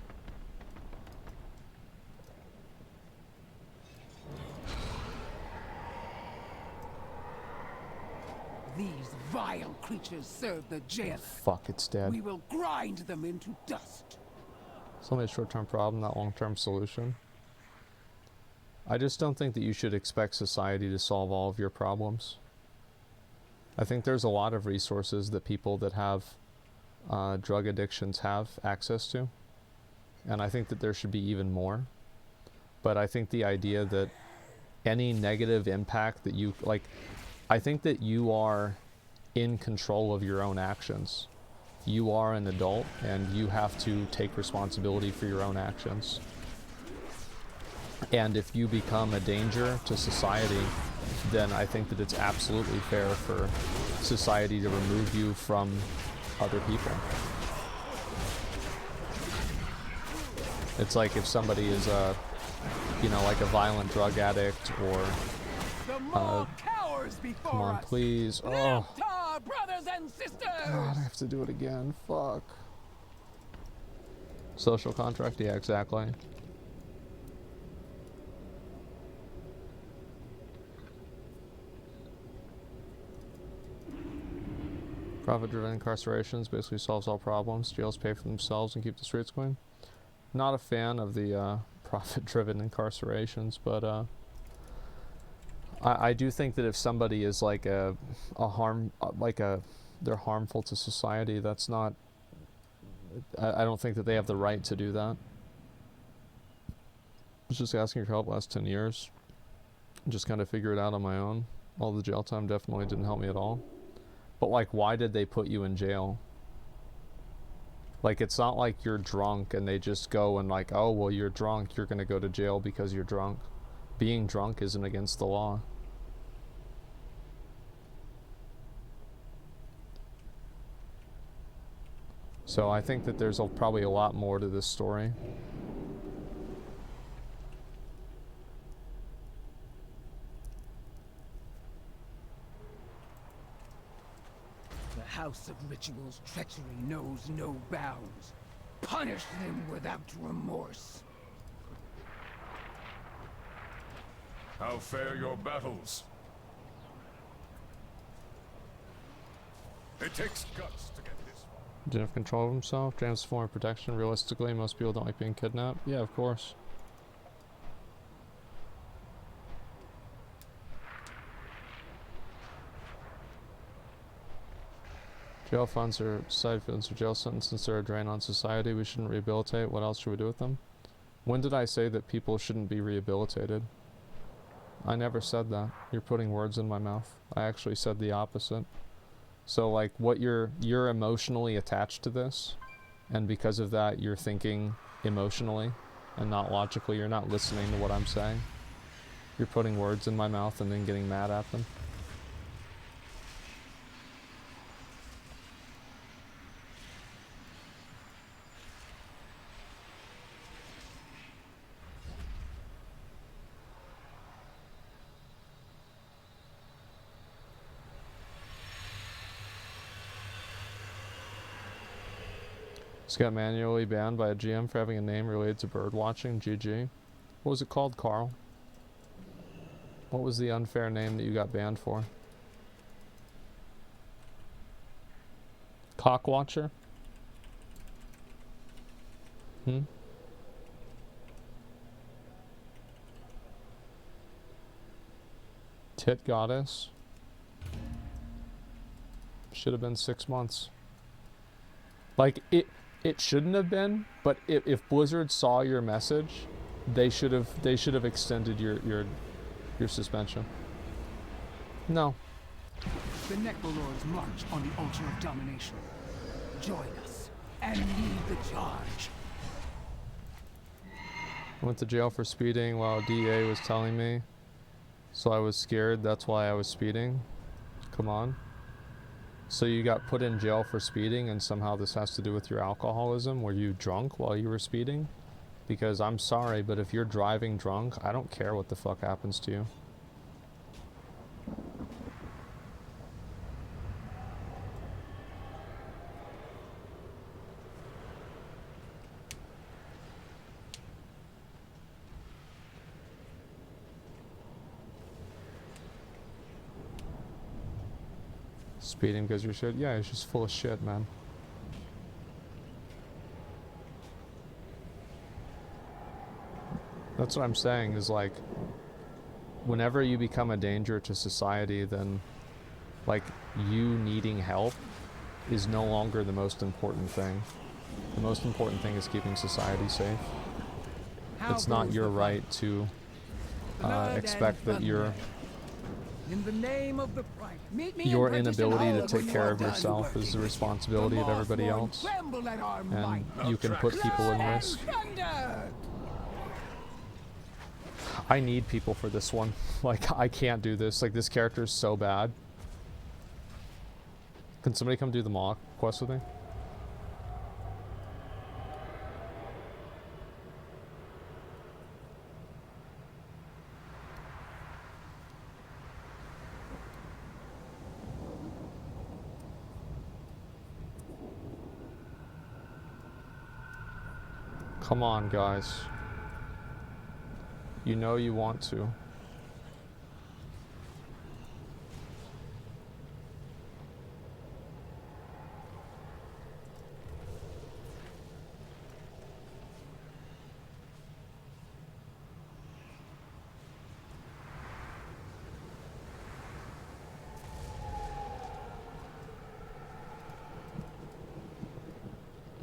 Speaker 2: These vile creatures serve the jailer.
Speaker 1: Fuck, it's dead.
Speaker 2: We will grind them into dust.
Speaker 1: It's only a short-term problem, not long-term solution. I just don't think that you should expect society to solve all of your problems. I think there's a lot of resources that people that have drug addictions have access to, and I think that there should be even more. But I think the idea that any negative impact that you, like, I think that you are in control of your own actions. You are an adult and you have to take responsibility for your own actions. And if you become a danger to society, then I think that it's absolutely fair for society to remove you from other people. It's like if somebody is a, you know, like a violent drug addict or
Speaker 2: The more cowards before
Speaker 1: come on,
Speaker 2: us.
Speaker 1: please. Oh,
Speaker 2: Lift our brothers and sisters.
Speaker 1: God, I have to do it again. Fuck. Social contract, yeah, exactly. Profit-driven incarcerations basically solves all problems. Jails pay for themselves and keep the streets clean. Not a fan of the profit-driven incarcerations, but I do think that if somebody is like they're harmful to society, that's not. I don't think that they have the right to do that. I was just asking for help last 10 years. Just kind of figure it out on my own. All the jail time definitely didn't help me at all. But, like, why did they put you in jail? Like, it's not like you're drunk and they just go and, like, oh, well, you're drunk, you're gonna go to jail because you're drunk. Being drunk isn't against the law. So I think that there's probably a lot more to this story.
Speaker 2: The House of Ritual's treachery knows no bounds. Punish them without remorse.
Speaker 5: How fare your battles? It takes guts to get this far.
Speaker 1: Didn't have control of himself. James' form of protection. Realistically, most people don't like being kidnapped. Yeah, of course. Jail funds or side funds or jail sentence, since they're a drain on society, we shouldn't rehabilitate. What else should we do with them? When did I say that people shouldn't be rehabilitated? I never said that. You're putting words in my mouth. I actually said the opposite. So like what you're emotionally attached to this, and because of that you're thinking emotionally and not logically. You're not listening to what I'm saying. You're putting words in my mouth and then getting mad at them. Just got manually banned by a GM for having a name related to bird watching. GG. What was it called, Carl? What was the unfair name that you got banned for? Cockwatcher? Hmm? Tit goddess? Should have been 6 months. Like, it shouldn't have been, but if Blizzard saw your message, they should have extended your suspension. No.
Speaker 2: The Necrolords march on the altar of domination. Join us and lead the charge.
Speaker 1: I went to jail for speeding while DA was telling me, so I was scared. That's why I was speeding. Come on. So you got put in jail for speeding, and somehow this has to do with your alcoholism? Were you drunk while you were speeding? Because I'm sorry, but if you're driving drunk, I don't care what the fuck happens to you. Speeding because you're shit? Yeah, he's just full of shit, man. That's what I'm saying, is like, whenever you become a danger to society, then like you needing help is no longer the most important thing. The most important thing is keeping society safe. It's not your right to expect that you're
Speaker 2: in the name of the Pride, meet me
Speaker 1: your
Speaker 2: in
Speaker 1: inability to
Speaker 2: Partition
Speaker 1: take
Speaker 2: Hall
Speaker 1: care of
Speaker 2: when
Speaker 1: yourself
Speaker 2: you are
Speaker 1: is the
Speaker 2: done
Speaker 1: responsibility of
Speaker 2: working.
Speaker 1: everybody
Speaker 2: The
Speaker 1: else,
Speaker 2: Mossborn tremble at our
Speaker 1: and
Speaker 2: might.
Speaker 1: you can put people in
Speaker 2: Blood
Speaker 1: risk.
Speaker 2: and thunder!
Speaker 1: I need people for this one. Like, I can't do this. Like, this character is so bad. Can somebody come do the mock quest with me? Come on, guys. You know you want to.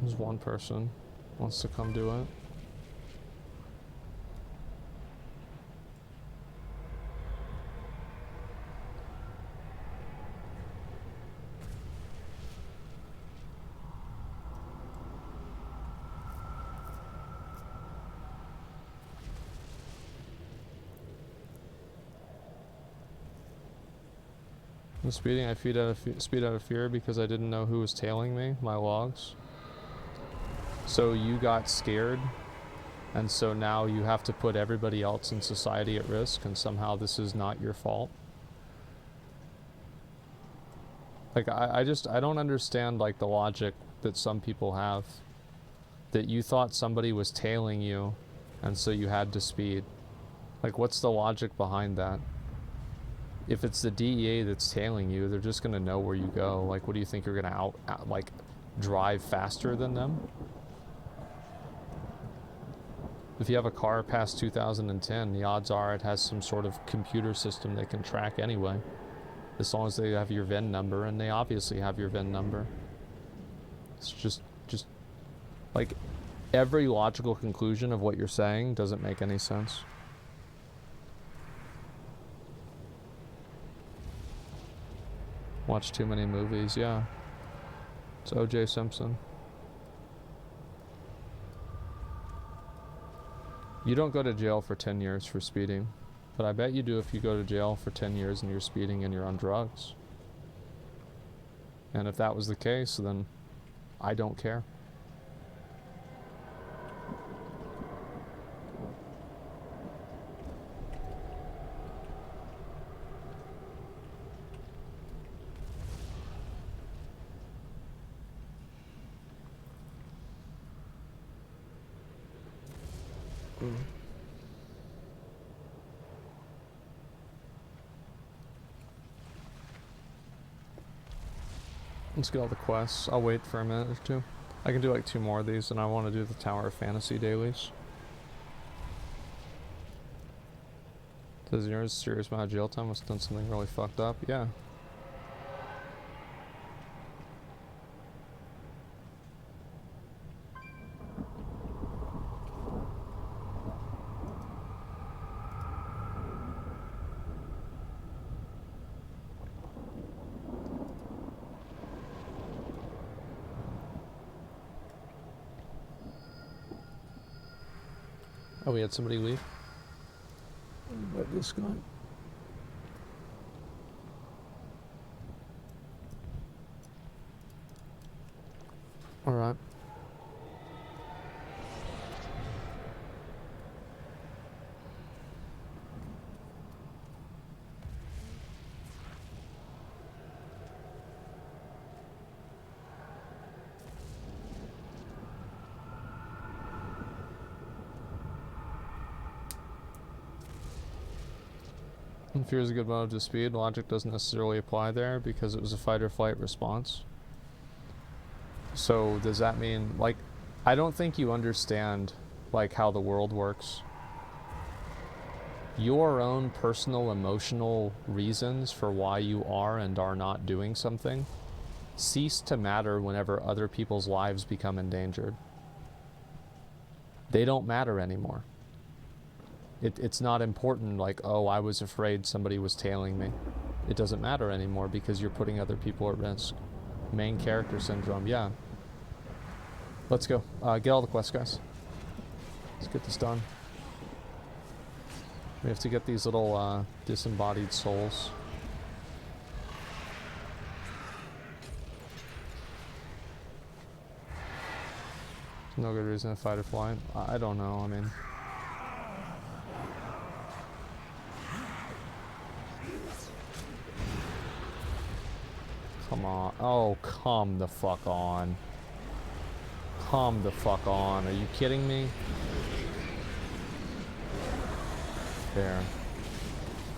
Speaker 1: There's one person wants to come do it. I'm speeding. I speed out of fear because I didn't know who was tailing me. My logs. So you got scared, and so now you have to put everybody else in society at risk, and somehow this is not your fault. Like, I don't understand, like, the logic that some people have. That you thought somebody was tailing you, and so you had to speed. Like, what's the logic behind that? If it's the DEA that's tailing you, they're just gonna know where you go. Like, what do you think, you're gonna like, drive faster than them? If you have a car past 2010, the odds are it has some sort of computer system they can track anyway. As long as they have your VIN number, and they obviously have your VIN number. It's just like every logical conclusion of what you're saying doesn't make any sense. Watch too many movies, yeah. It's O.J. Simpson. You don't go to jail for 10 years for speeding, but I bet you do if you go to jail for 10 years and you're speeding and you're on drugs. And if that was the case, then I don't care. Let's get all the quests. I'll wait for a minute or two. I can do like 2 more of these, and I want to do the Tower of Fantasy dailies. Says yours, serious amount of jail time, must have done something really fucked up. Yeah. Oh, we had somebody leave? What about this guy? Alright. Fear is a good motive to speed. Logic doesn't necessarily apply there because it was a fight or flight response. So does that mean, like, I don't think you understand, like, how the world works. Your own personal emotional reasons for why you are and are not doing something cease to matter whenever other people's lives become endangered. They don't matter anymore. It's not important, like, oh, I was afraid somebody was tailing me. It doesn't matter anymore because you're putting other people at risk. Main character syndrome, yeah. Let's go. Get all the quests, guys. Let's get this done. We have to get these little disembodied souls. No good reason to fight or flight. I don't know, I mean... Come on. Oh, come the fuck on. Come the fuck on. Are you kidding me? There.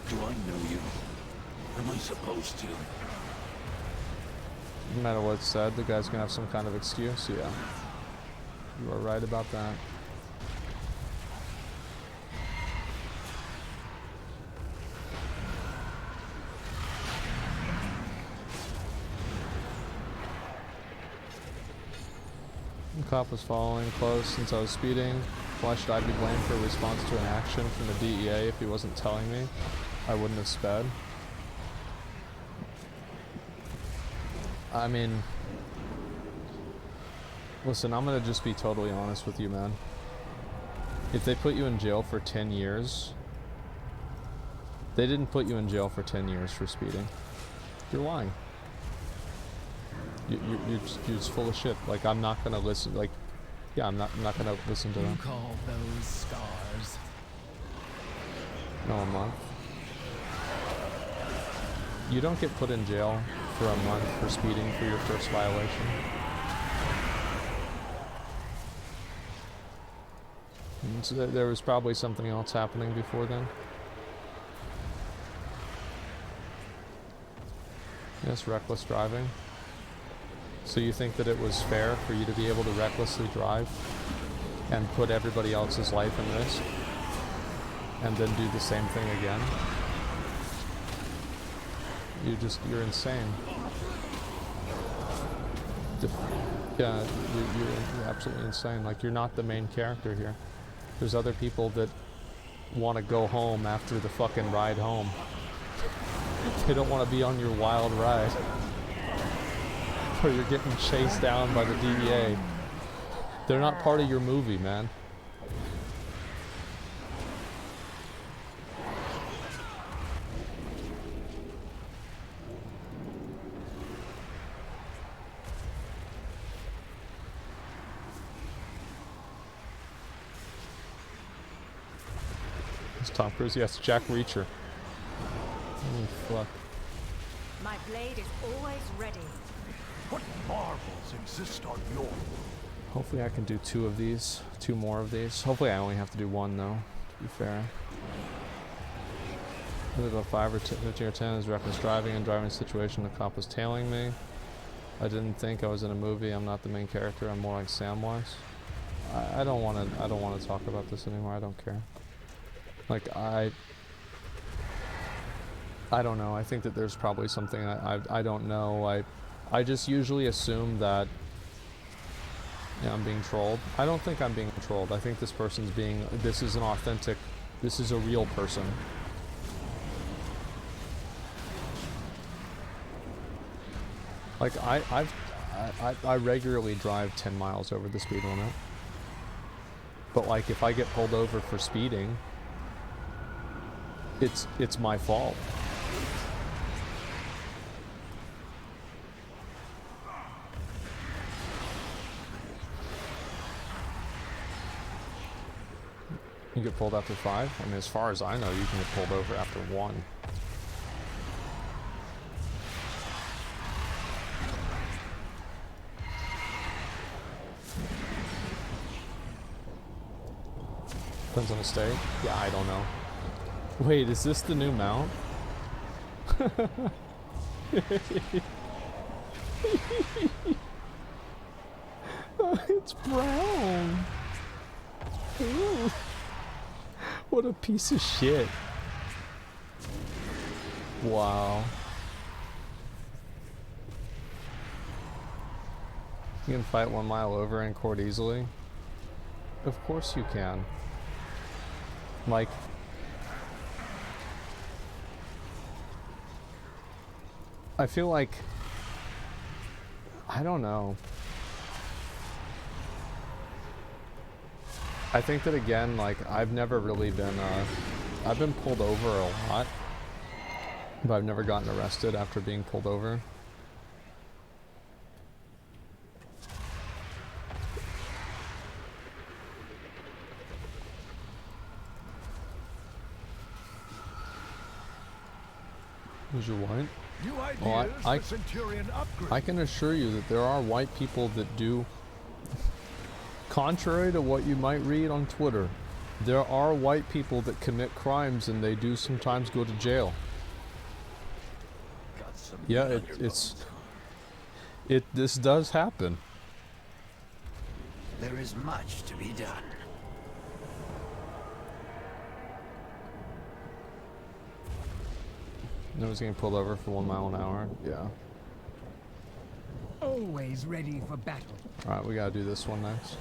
Speaker 7: Do I know you? Am I supposed to?
Speaker 1: No matter what's said, the guy's gonna have some kind of excuse. Yeah. You are right about that. The cop was following close since I was speeding. Why should I be blamed for a response to an action from the DEA if he wasn't telling me? I wouldn't have sped. I mean... Listen, I'm gonna just be totally honest with you, man. If they put you in jail for 10 years... They didn't put you in jail for 10 years for speeding. You're lying. You're just full of shit. Like, I'm not gonna listen. Like, yeah, I'm not gonna listen to them.
Speaker 2: You call those scars?
Speaker 1: No, a month. You don't get put in jail for a month for speeding for your first violation. And so there was probably something else happening before then. Yes, reckless driving. So you think that it was fair for you to be able to recklessly drive and put everybody else's life in risk and then do the same thing again? You're insane. Yeah, you're absolutely insane. Like, you're not the main character here. There's other people that want to go home after the fucking ride home. They don't want to be on your wild ride. Or you're getting chased down by the DEA. They're not part of your movie, man. It's Tom Cruise. Yes, Jack Reacher. Oh, fuck.
Speaker 4: My blade is always ready.
Speaker 7: What marvels exist on your world?
Speaker 1: Hopefully I can do 2 of these. 2 more of these. Hopefully I only have to do 1 though, to be fair. About 5 or 15 or 10 is reckless driving and driving situation. The cop was tailing me. I didn't think I was in a movie. I'm not the main character. I'm more like Samwise. I don't want to talk about this anymore. I don't care. Like, I don't know. I think that there's probably something I don't know. I just usually assume that, yeah, I'm being trolled. I don't think I'm being trolled. I think this person's being, this is an authentic, this is a real person. Like, I regularly drive 10 miles over the speed limit. But like, if I get pulled over for speeding, it's my fault. You get pulled after 5? I mean, as far as I know, you can get pulled over after 1. Depends on the state. Yeah, I don't know. Wait, is this the new mount? It's brown. Ooh. What a piece of shit. Wow. You can fight 1 mile over in court easily? Of course you can. Like, I feel like, I don't know. I think that, again, like, I've never really been, I've been pulled over a lot, but I've never gotten arrested after being pulled over. Is your white? Well, I can assure you that there are white people that do, contrary to what you might read on Twitter, there are white people that commit crimes and they do sometimes go to jail. Yeah, this does happen.
Speaker 7: There is much to be done.
Speaker 1: No one's getting pulled over for 1 mile an hour. Yeah.
Speaker 2: Always ready for battle.
Speaker 1: Alright, we gotta do this one next.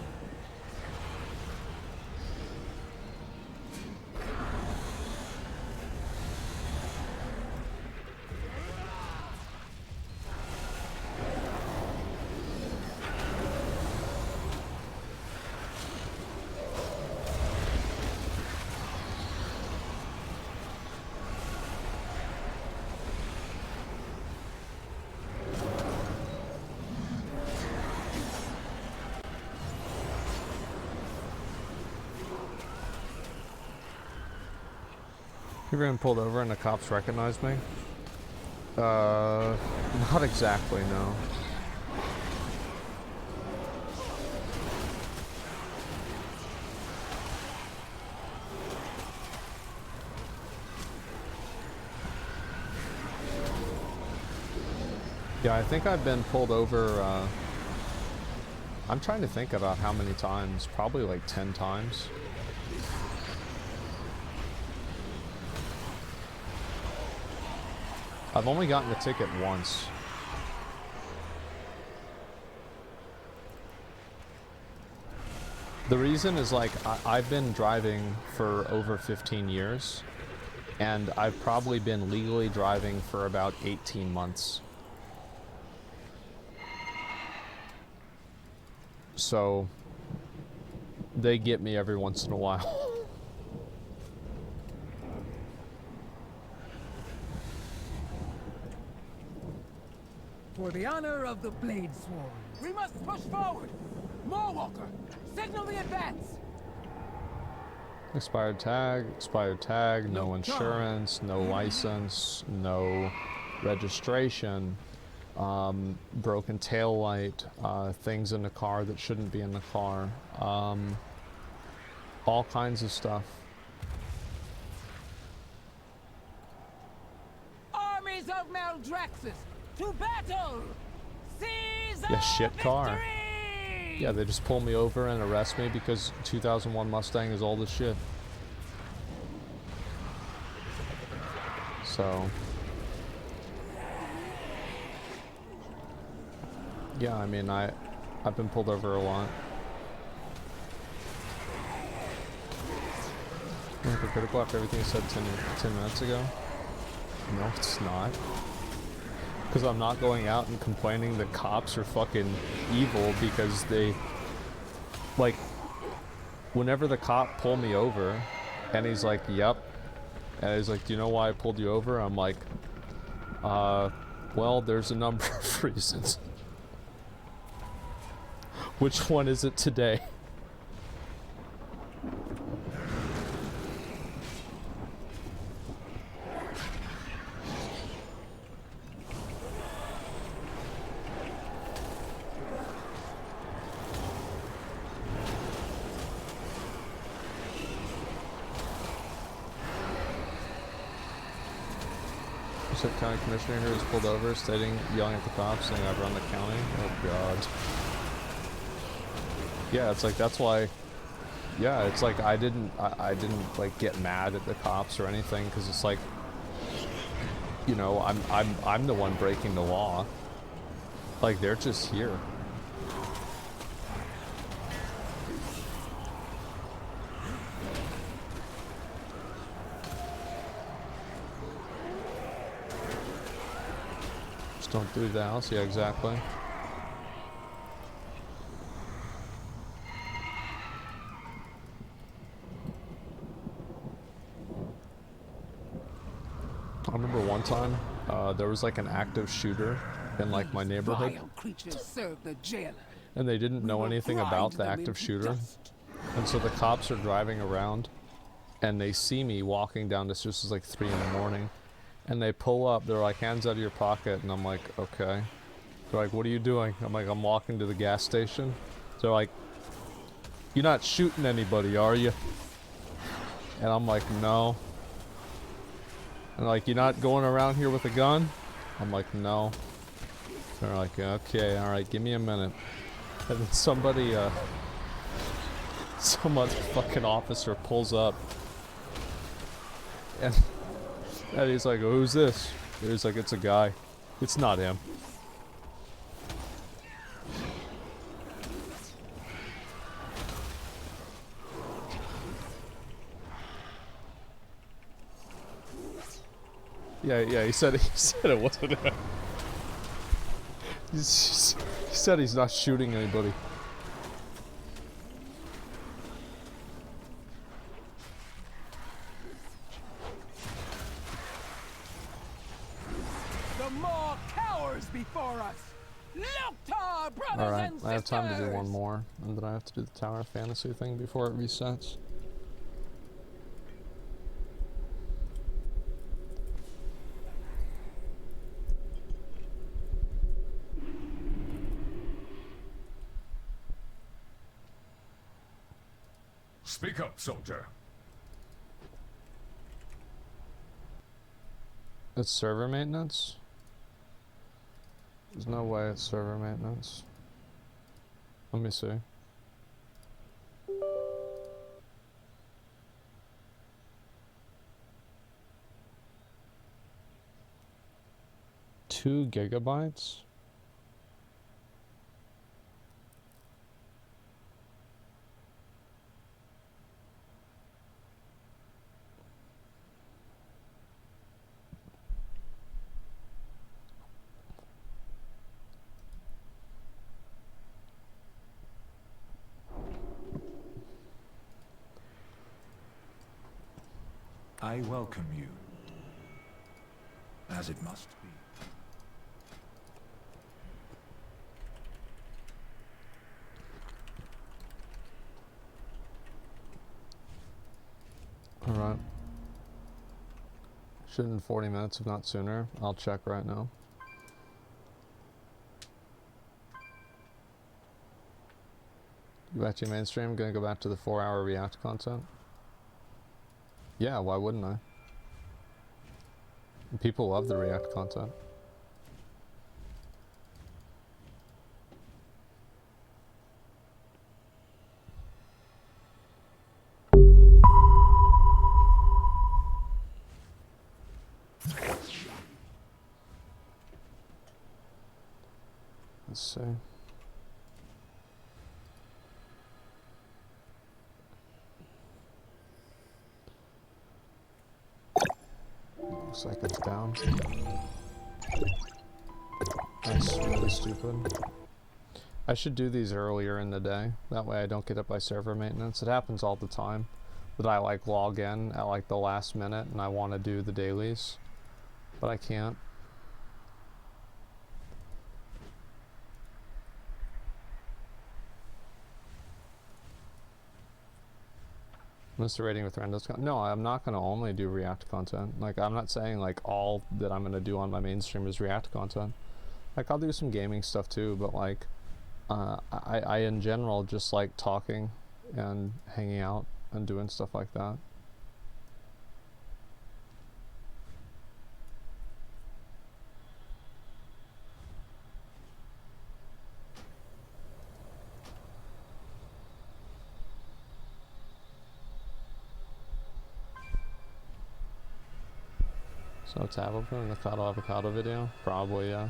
Speaker 1: You ever been pulled over and the cops recognized me? Not exactly, no. Yeah, I think I've been pulled over, I'm trying to think about how many times. Probably like 10 times. I've only gotten a ticket once. The reason is like I've been driving for over 15 years, and I've probably been legally driving for about 18 months. So they get me every once in a while.
Speaker 2: For the honor of the Blade Sworn,
Speaker 6: We must push forward! Moorwalker, signal the advance!
Speaker 1: Expired tag, no
Speaker 2: No
Speaker 1: insurance, no license, no registration, broken tail light, things in the car that shouldn't be in the car, all kinds of stuff.
Speaker 6: Armies of Maldraxxus, to battle! Seize
Speaker 1: Yeah,
Speaker 6: our
Speaker 1: shit car.
Speaker 6: victory!
Speaker 1: Yeah, they just pull me over and arrest me because 2001 Mustang is old as shit. So, yeah, I mean, I've been pulled over a lot. Like a critical after everything you said 10 minutes ago? No, it's not. Because I'm not going out and complaining that cops are fucking evil because they, like, whenever the cop pulled me over and he's like, yep, and he's like, do you know why I pulled you over? I'm like, well, there's a number of reasons. Which one is it today? County commissioner here was pulled over, stating, yelling at the cops, saying I've run the county. Oh god. Yeah, it's like that's why. Yeah, it's like I didn't like get mad at the cops or anything because it's like, you know, I'm the one breaking the law. Like they're just here. Don't do the house, yeah, exactly. I remember one time, there was like an active shooter in like my neighborhood,
Speaker 2: vile creatures serve the jailer.
Speaker 1: and they didn't know anything about the active shooter. And so the cops are driving around, and they see me walking down this. This is like 3 in the morning. And they pull up, they're like, hands out of your pocket, and I'm like, okay. They're like, what are you doing? I'm like, I'm walking to the gas station. They're like, you're not shooting anybody, are you? And I'm like, no. And like, you're not going around here with a gun? I'm like, no. They're like, okay, alright, give me a minute. And then somebody, some other fucking officer pulls up. And he's like, oh, who's this? And he's like, it's a guy. It's not him. Yeah, he said it wasn't him. He said he's not shooting anybody.
Speaker 6: Before us. Look to our brothers
Speaker 1: Alright,
Speaker 6: and sisters.
Speaker 1: I have time to do one more. And then I have to do the Tower of Fantasy thing before it resets.
Speaker 5: Speak up, soldier.
Speaker 1: It's server maintenance? There's no way it's server maintenance. Let me see. Two gigabytes?
Speaker 5: I welcome you. As it must be.
Speaker 1: Alright. Should in 40 minutes, if not sooner. I'll check right now. You back to your mainstream? Gonna go back to the 4-hour React content? Yeah, why wouldn't I? People love the React content. Let's see. Looks like it's down. That's really stupid. I should do these earlier in the day. That way I don't get up by server maintenance. It happens all the time that I like log in at like the last minute and I want to do the dailies, but I can't. Mr. Rating with Randos. No, I'm not going to only do React content. Like, I'm not saying like all that I'm going to do on my main stream is React content. Like, I'll do some gaming stuff too, but like, I in general just like talking and hanging out and doing stuff like that. So tab open in the Cado Avocado video? Probably, yeah.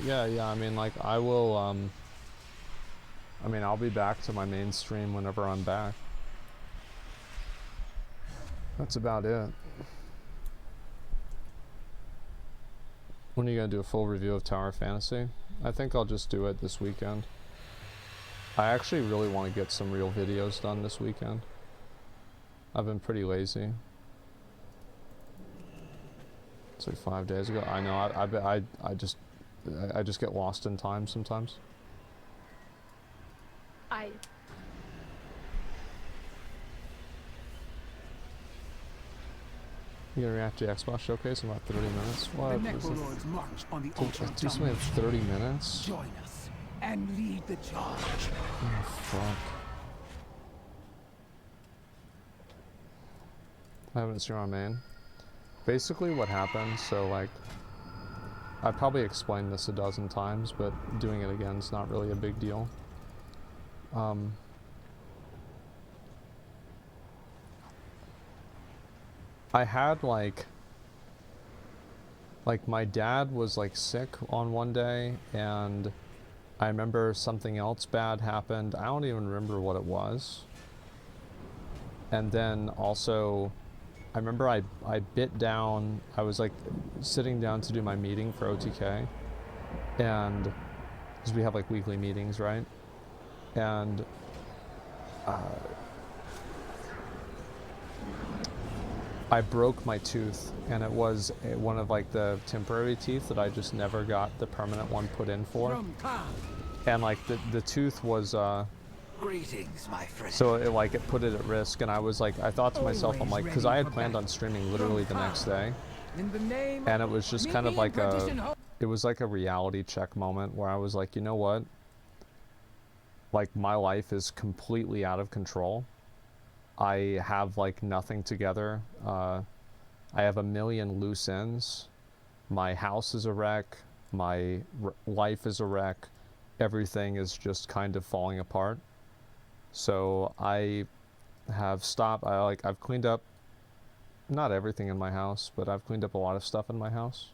Speaker 1: Yeah, I mean, like, I will, I mean, I'll be back to my main stream whenever I'm back. That's about it. When are you gonna do a full review of Tower of Fantasy? I think I'll just do it this weekend. I actually really want to get some real videos done this weekend. I've been pretty lazy. It's like 5 days ago. I know. I just get lost in time sometimes. You gonna react to the Xbox showcase in about 30 minutes? What?
Speaker 2: The Necrolords march on the Ultra
Speaker 1: Do something in 30 minutes?
Speaker 2: Join us and lead the charge.
Speaker 1: Oh, fuck. I haven't seen our main. Basically what happened, so like, I probably explained this a dozen times, but doing it again is not really a big deal. I had like my dad was like sick on one day, and I remember something else bad happened. I don't even remember what it was. And then also, I remember I bit down, I was like sitting down to do my meeting for OTK, and because we have like weekly meetings, right? And I broke my tooth, and it was one of like the temporary teeth that I just never got the permanent one put in for. And like the tooth was
Speaker 2: Greetings, my friend.
Speaker 1: so it put it at risk, and I was like, I thought to myself, I'm like, because I had planned on streaming literally the next day, and it was just kind of like it was like a reality check moment where I was like, you know what, like my life is completely out of control. I have like nothing together. I have a million loose ends. My house is a wreck. My life is a wreck. Everything is just kind of falling apart. So I have stopped. I've cleaned up, not everything in my house, but I've cleaned up a lot of stuff in my house.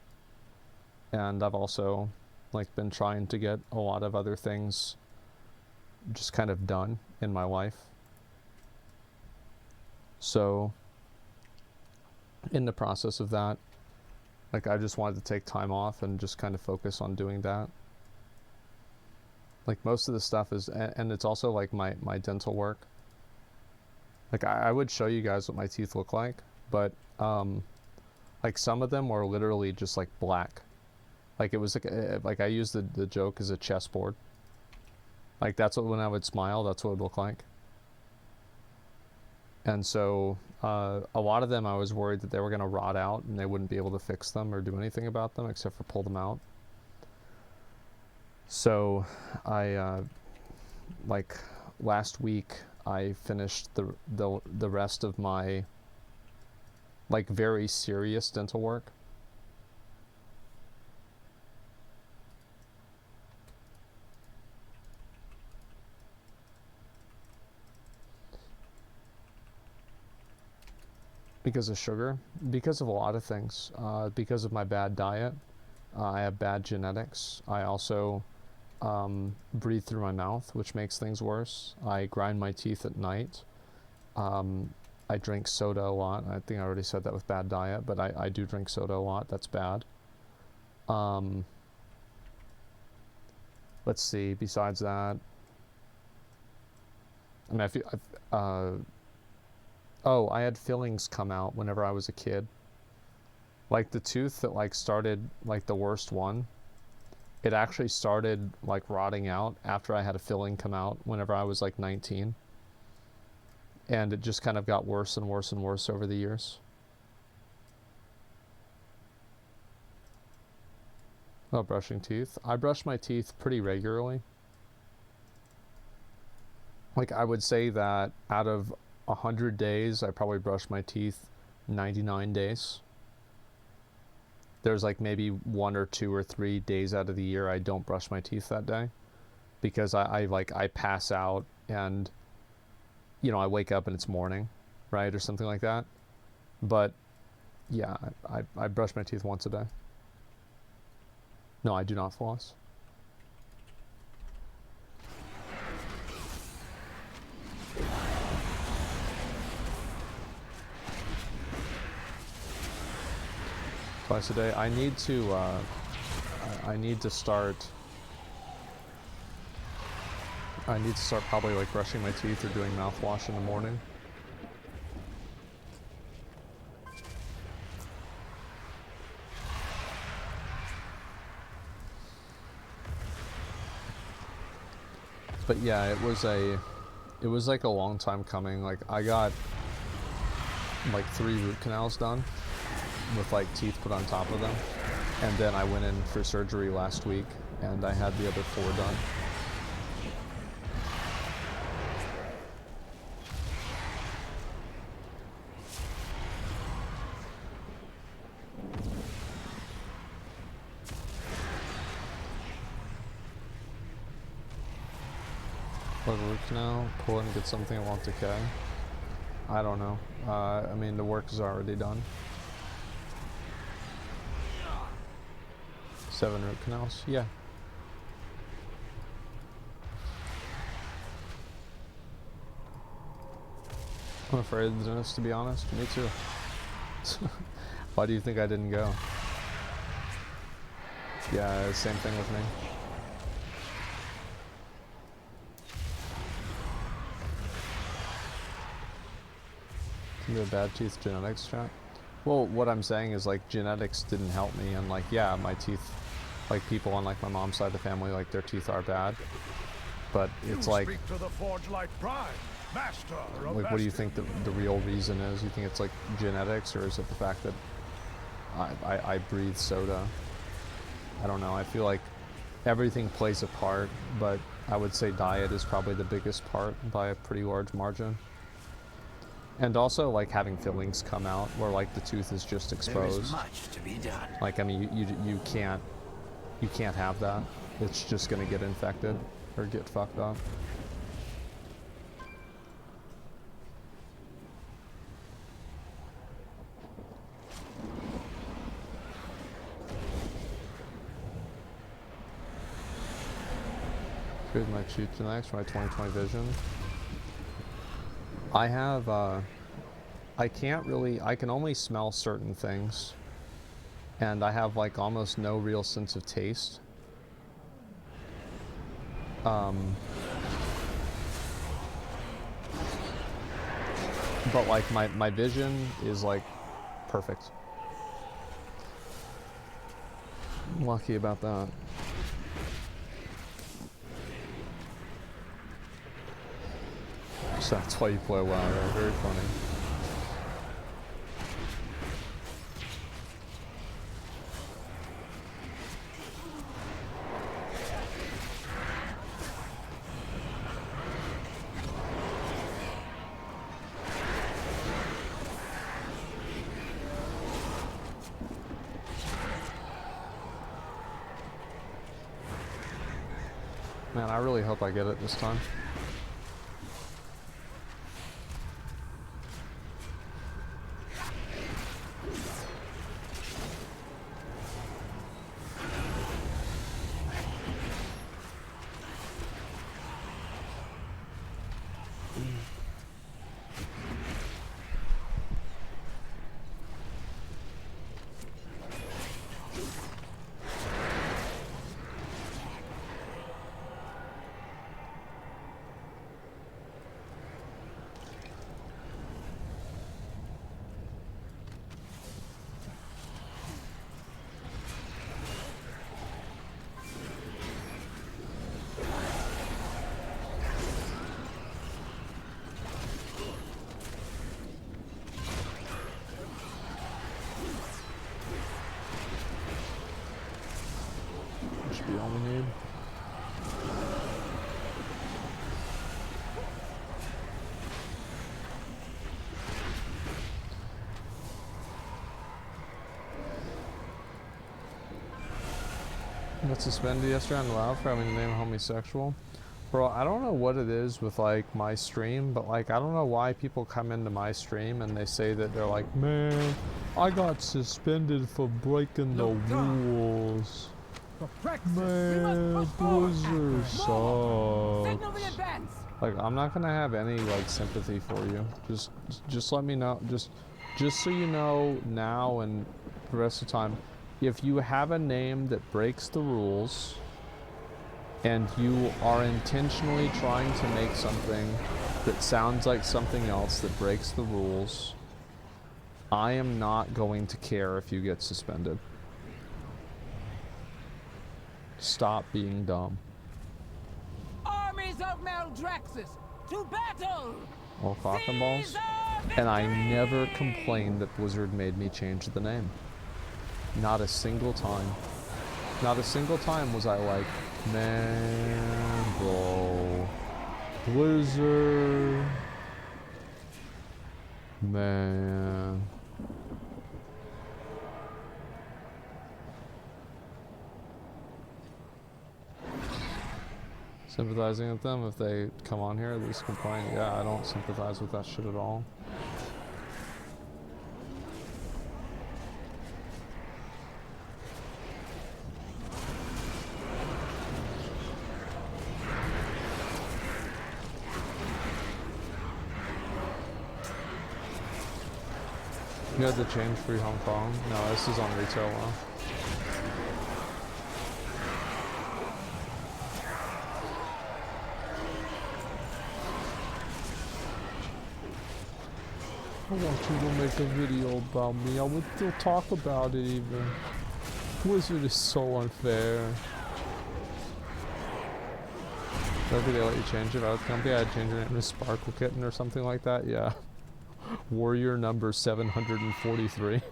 Speaker 1: And I've also like been trying to get a lot of other things just kind of done in my life. So in the process of that, like I just wanted to take time off and just kind of focus on doing that. Like most of the stuff is, and it's also like my dental work. Like I would show you guys what my teeth look like, but like some of them were literally just like black. Like it was like I used the joke as a chessboard. Like that's what, when I would smile, that's what it would look like. And so a lot of them I was worried that they were going to rot out and they wouldn't be able to fix them or do anything about them except for pull them out. So I like last week I finished the rest of my like very serious dental work. Because of sugar, because of a lot of things, because of my bad diet. I have bad genetics. I also breathe through my mouth, which makes things worse. I grind my teeth at night. I drink soda a lot. I think I already said that with bad diet, but I do drink soda a lot. That's bad. Let's see, besides that, I mean, I feel, oh, I had fillings come out whenever I was a kid. Like the tooth that like started, like the worst one, it actually started like rotting out after I had a filling come out whenever I was like 19. And it just kind of got worse and worse and worse over the years. Oh, brushing teeth. I brush my teeth pretty regularly. Like I would say that out of 100 days, I probably brush my teeth 99 days. There's like maybe 1 or 2 or 3 days out of the year I don't brush my teeth that day because I pass out and you know I wake up and it's morning, right, or something like that. But yeah, I brush my teeth once a day. No, I do not floss. Twice a day. I need to start probably like brushing my teeth or doing mouthwash in the morning. But yeah, it was like a long time coming. Like I got like 3 root canals done with like teeth put on top of them, and then I went in for surgery last week and I had the other 4 done. Plug a root canal, pull it and get something that won't decay. I don't know. I mean, the work is already done. 7 root canals? Yeah. I'm afraid of the dentist, to be honest. Me too. Why do you think I didn't go? Yeah, same thing with me. Can be a bad teeth genetics chat? Well, what I'm saying is like genetics didn't help me, and like yeah, my teeth, like people on like my mom's side of the family, like their teeth are bad, but it's like,
Speaker 5: Speak to the Forge Light Prime, master of
Speaker 1: like what do you think the real reason is? You think it's like genetics, or is it the fact that I breathe soda? I don't know. I feel like everything plays a part, but I would say diet is probably the biggest part by a pretty large margin. And also like having fillings come out where like the tooth is just exposed.
Speaker 7: There is much to be done.
Speaker 1: Like I mean you can't have that. It's just gonna get infected or get fucked up. Here's my cheat genetics for my 2020 vision. I have, I can only smell certain things, and I have like almost no real sense of taste. But like my vision is like perfect. I'm lucky about that. So that's why you play WoW, right? Very funny. Man, I really hope I get it this time. Should be all we need. Got suspended yesterday on WoW for having the name homosexual. Bro, I don't know what it is with like my stream, but like I don't know why people come into my stream and they say that they're like, man, I got suspended for breaking the rules.
Speaker 6: For breakfast, we
Speaker 1: Man,
Speaker 6: must push forward.
Speaker 1: Blizzard
Speaker 6: Signal the
Speaker 1: sucks.
Speaker 6: advance.
Speaker 1: Like, I'm not gonna have any like sympathy for you. Just let me know. Just so you know now and the rest of the time, if you have a name that breaks the rules, and you are intentionally trying to make something that sounds like something else that breaks the rules, I am not going to care if you get suspended. Stop being dumb.
Speaker 6: Armies of Maldraxxus, to battle!
Speaker 1: Or cock and balls.
Speaker 6: Caesar
Speaker 1: And I
Speaker 6: victory!
Speaker 1: never complained that Blizzard made me change the name. Not a single time. Not a single time was I like, man, bro, Blizzard, man. Sympathizing with them if they come on here, at least complain. Yeah, I don't sympathize with that shit at all. You had to change free Hong Kong? No, this is on retail now. I want you to make a video about me. I would still talk about it even. Blizzard is so unfair. Maybe they let you change it. I was company, I'd change your name to Sparkle Kitten or something like that. Yeah. Warrior number 743.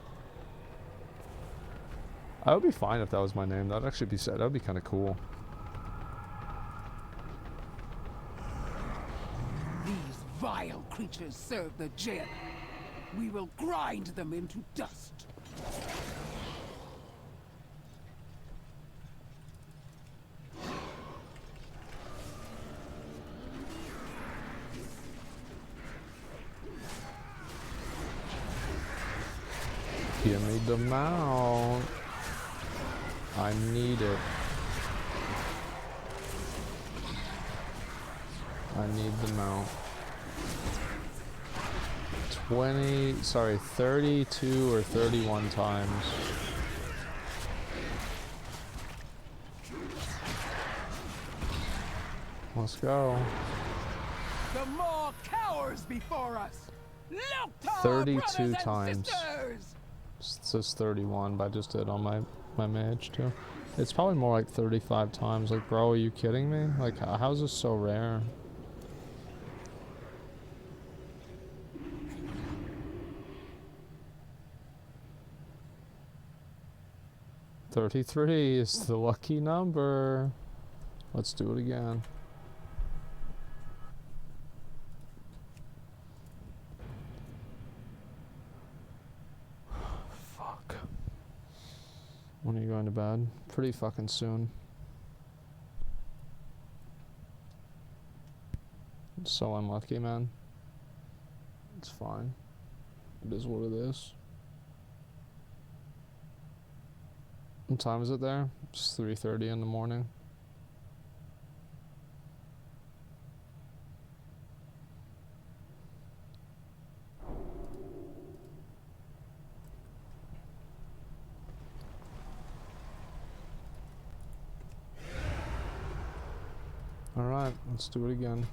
Speaker 1: I would be fine if that was my name. That'd actually be sad. That'd be kind of cool.
Speaker 2: These vile creatures serve the jailer. We will grind them into dust.
Speaker 1: Give me the mount. I need it. I need the mount. 32 or 31 times. Let's go.
Speaker 6: The Maw cowers before us. Look to our
Speaker 1: 32
Speaker 6: brothers and
Speaker 1: times.
Speaker 6: sisters.
Speaker 1: It says 31, but I just did on my mage too. It's probably more like 35 times. Like, bro, are you kidding me? Like, how's this so rare? $33 is the lucky number. Let's do it again. Fuck. When are you going to bed? Pretty fucking soon. So unlucky, man. It's fine. It is what it is. What time is it there? It's 3:30 in the morning. Alright, let's do it again.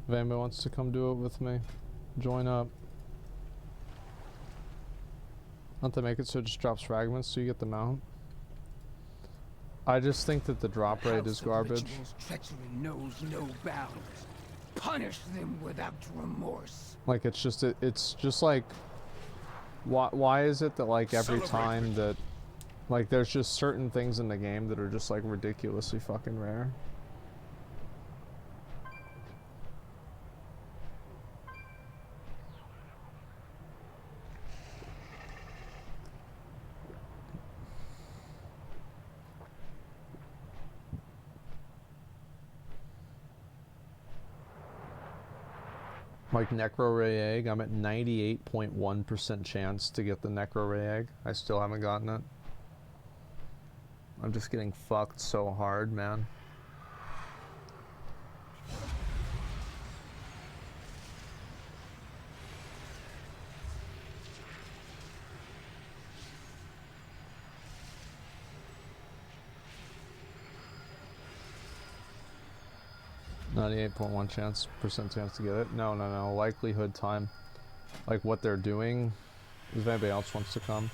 Speaker 1: If anybody wants to come do it with me, join up. Not to make it so it just drops fragments so you get the mount. I just think that the drop rate is garbage.
Speaker 2: Treachery knows no bounds. Punish them without remorse.
Speaker 1: Like, it's just like, why is it that like every time that, like, there's just certain things in the game that are just like ridiculously fucking rare. Like Necro-Ray Egg, I'm at 98.1% chance to get the Necro-Ray Egg. I still haven't gotten it. I'm just getting fucked so hard, man. %1% chance to get it. No. Likelihood time. Like what they're doing, if anybody else wants to come,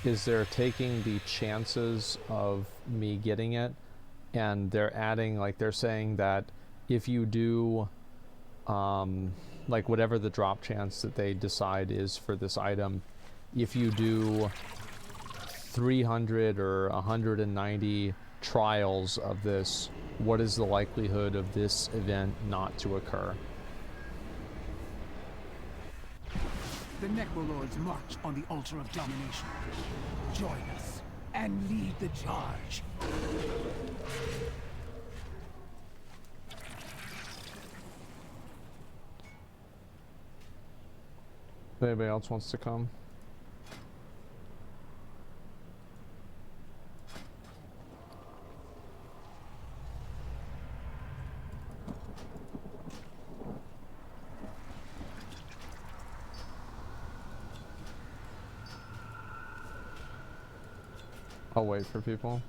Speaker 1: is they're taking the chances of me getting it and they're adding, like they're saying that if you do like whatever the drop chance that they decide is for this item, if you do 300 or 190 trials of this, what is the likelihood of this event not to occur?
Speaker 2: The Necrolords march on the altar of domination. Join us and lead the charge.
Speaker 1: If anybody else wants to come. I'll wait for people.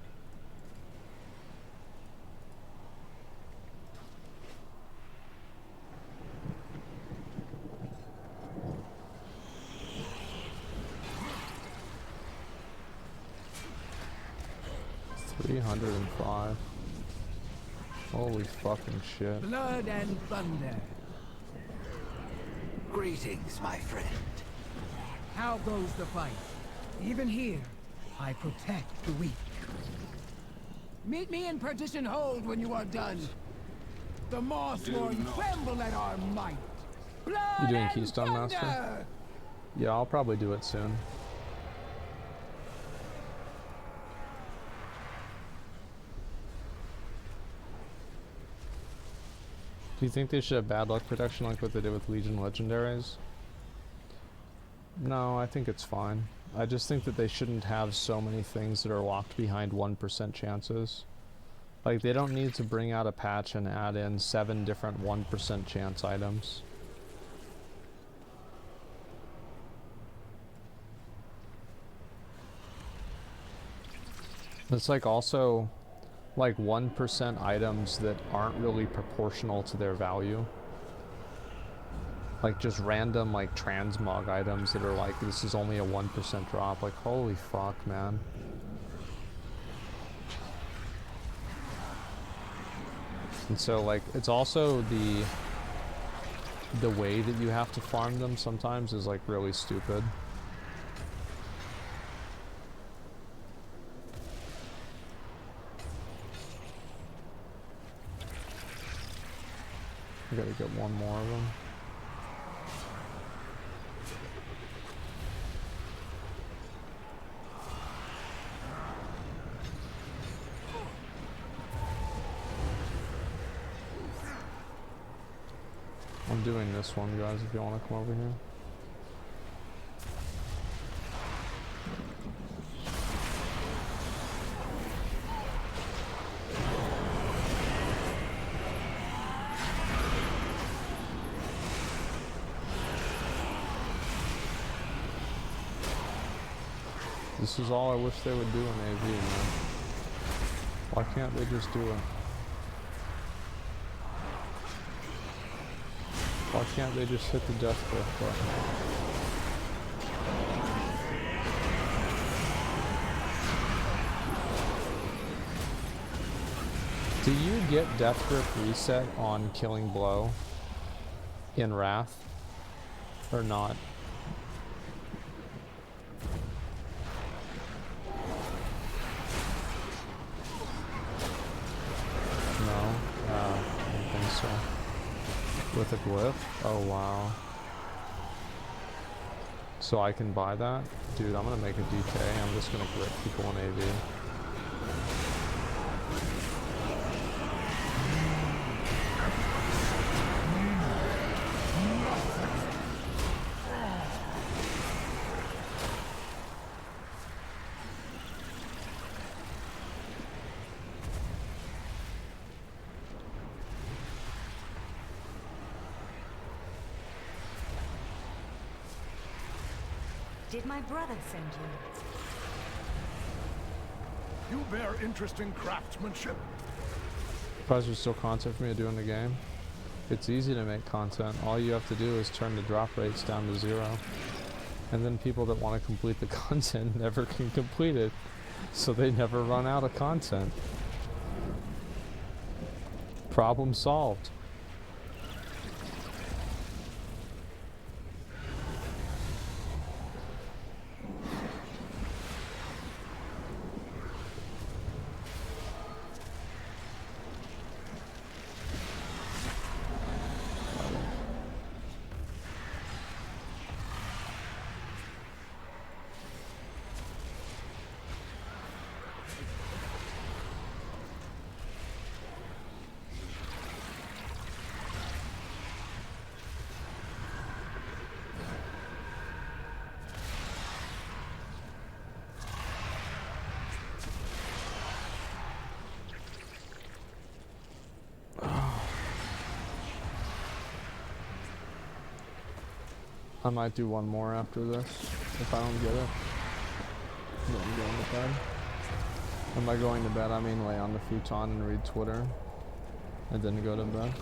Speaker 1: $305. Holy fucking shit.
Speaker 2: Blood and thunder.
Speaker 7: Greetings, my friend.
Speaker 2: How goes the fight? Even here, I protect the weak. Meet me in Perdition Hold when you are done. The Mossborn tremble at our might. Blood
Speaker 1: You doing
Speaker 2: and
Speaker 1: Keystone
Speaker 2: thunder!
Speaker 1: Master? Yeah, I'll probably do it soon. Do you think they should have bad luck protection like what they did with Legion Legendaries? No, I think it's fine. I just think that they shouldn't have so many things that are locked behind 1% chances. Like, they don't need to bring out a patch and add in 7 different 1% chance items. It's like also like 1% items that aren't really proportional to their value. Like just random like transmog items that are like, this is only a 1% drop. Like, holy fuck, man. And so like, it's also the way that you have to farm them sometimes is like really stupid. I gotta get one more of them. I'm doing this one, guys, if you want to come over here. This is all I wish they would do in AV, man. Why can't they just do it? Why can't they just hit the death grip button? Do you get death grip reset on Killing Blow in Wrath? Or not? No? I don't think so. With a glyph? Oh wow. So I can buy that? Dude, I'm gonna make a DK. I'm just gonna grip people in AV.
Speaker 4: Did my brother send you?
Speaker 5: You bear interesting craftsmanship.
Speaker 1: Surprised there's still content for me to do in the game. It's easy to make content. All you have to do is turn the drop rates down to 0. And then people that want to complete the content never can complete it. So they never run out of content. Problem solved. I might do one more after this, if I don't get it. Then I'm going to bed. And by going to bed, I mean lay on the futon and read Twitter, and then go to bed.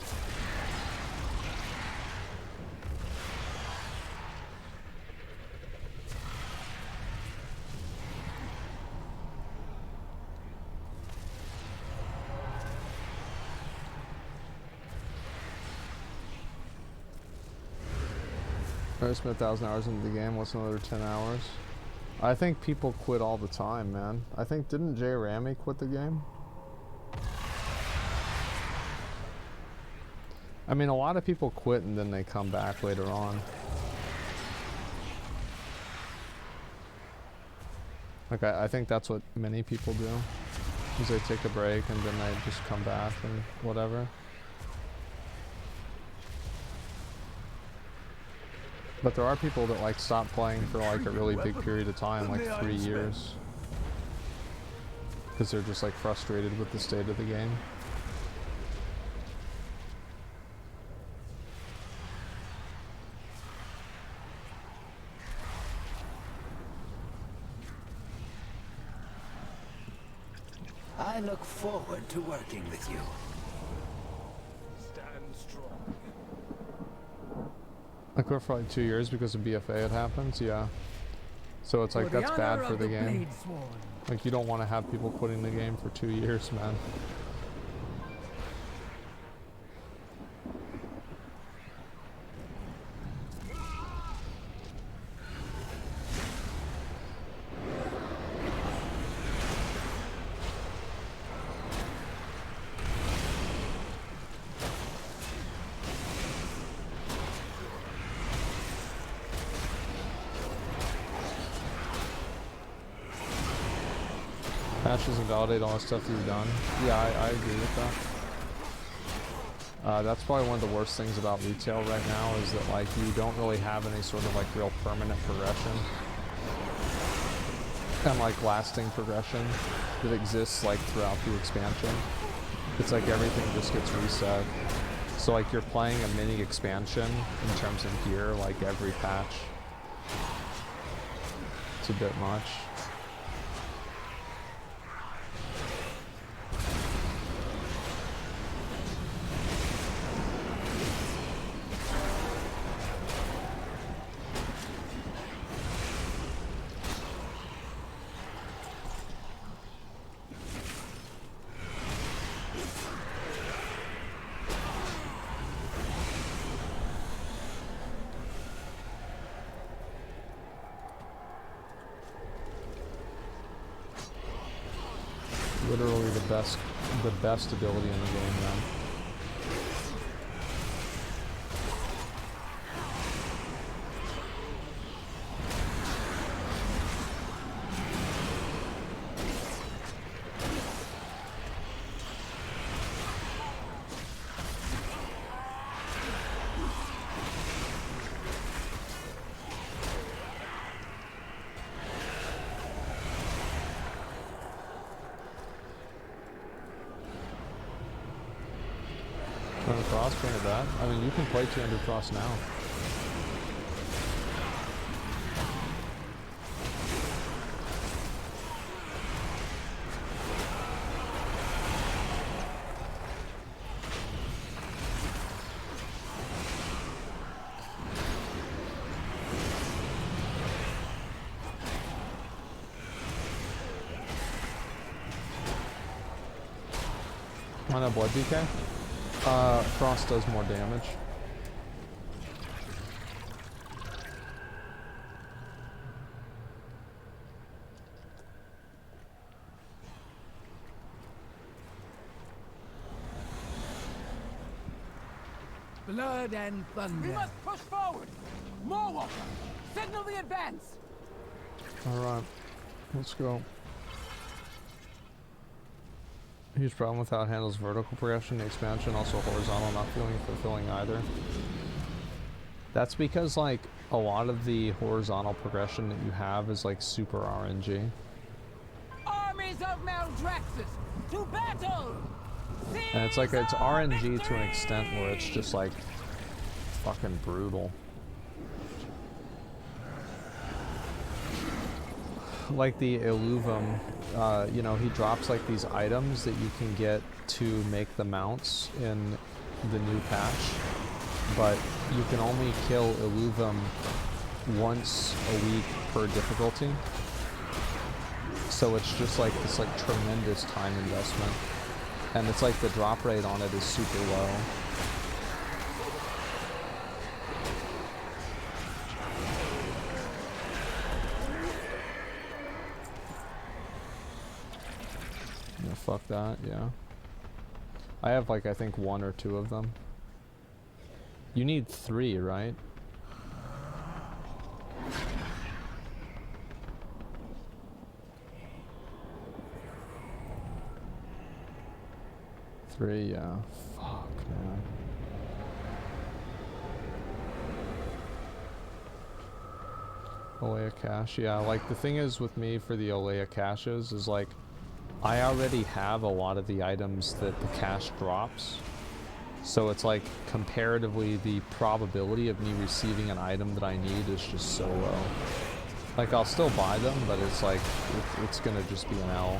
Speaker 1: I spent 1,000 hours into the game. What's another 10 hours? I think people quit all the time, man. I think, didn't Jay Ramy quit the game? I mean, a lot of people quit and then they come back later on. Like, I think that's what many people do. Is they take a break and then they just come back and whatever. But there are people that like stop playing for like a really big period of time, like 3 years. Because they're just like frustrated with the state of the game.
Speaker 7: I look forward to working with you.
Speaker 5: Stand strong.
Speaker 1: I quit for like 2 years because of BFA it happens, yeah. So it's like,
Speaker 2: For the
Speaker 1: that's bad
Speaker 2: honor
Speaker 1: for
Speaker 2: of
Speaker 1: the game.
Speaker 2: Bladesworn.
Speaker 1: Like, you don't want to have people quitting the game for 2 years, man. Patches and validate all the stuff you've done. Yeah, I agree with that. That's probably one of the worst things about retail right now is that like you don't really have any sort of like real permanent progression and like lasting progression that exists like throughout the expansion. It's like everything just gets reset. So like you're playing a mini expansion in terms of gear like every patch. It's a bit much. Literally the best ability in the game, man. Cross painted that. I mean, you can play 200 cross now. On a blood DK? Frost does more damage.
Speaker 2: Blood and thunder.
Speaker 6: We must push forward! More Walker! Signal the advance!
Speaker 1: Alright, let's go. Huge problem with how it handles vertical progression, expansion, also horizontal not feeling fulfilling either. That's because like a lot of the horizontal progression that you have is like super RNG.
Speaker 6: Armies of Maldraxxus, to battle!
Speaker 1: And it's like it's RNG to an extent where it's just like fucking brutal. Like the Illuvum, you know, he drops like these items that you can get to make the mounts in the new patch, but you can only kill Illuvum once a week per difficulty. So it's just like this like tremendous time investment. And it's like the drop rate on it is super low. Yeah, fuck that, yeah. I have like I think 1 or 2 of them. You need 3, right? Three, yeah. Fuck, man. Olea cache, yeah. Like the thing is with me for the Olea caches is like I already have a lot of the items that the cache drops. So it's like comparatively the probability of me receiving an item that I need is just so low. Like I'll still buy them, but it's like it's gonna just be an L.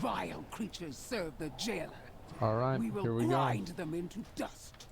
Speaker 2: vile creatures serve the jailer.
Speaker 1: Alright,
Speaker 2: We will
Speaker 1: here we
Speaker 2: grind
Speaker 1: go.
Speaker 2: them into dust.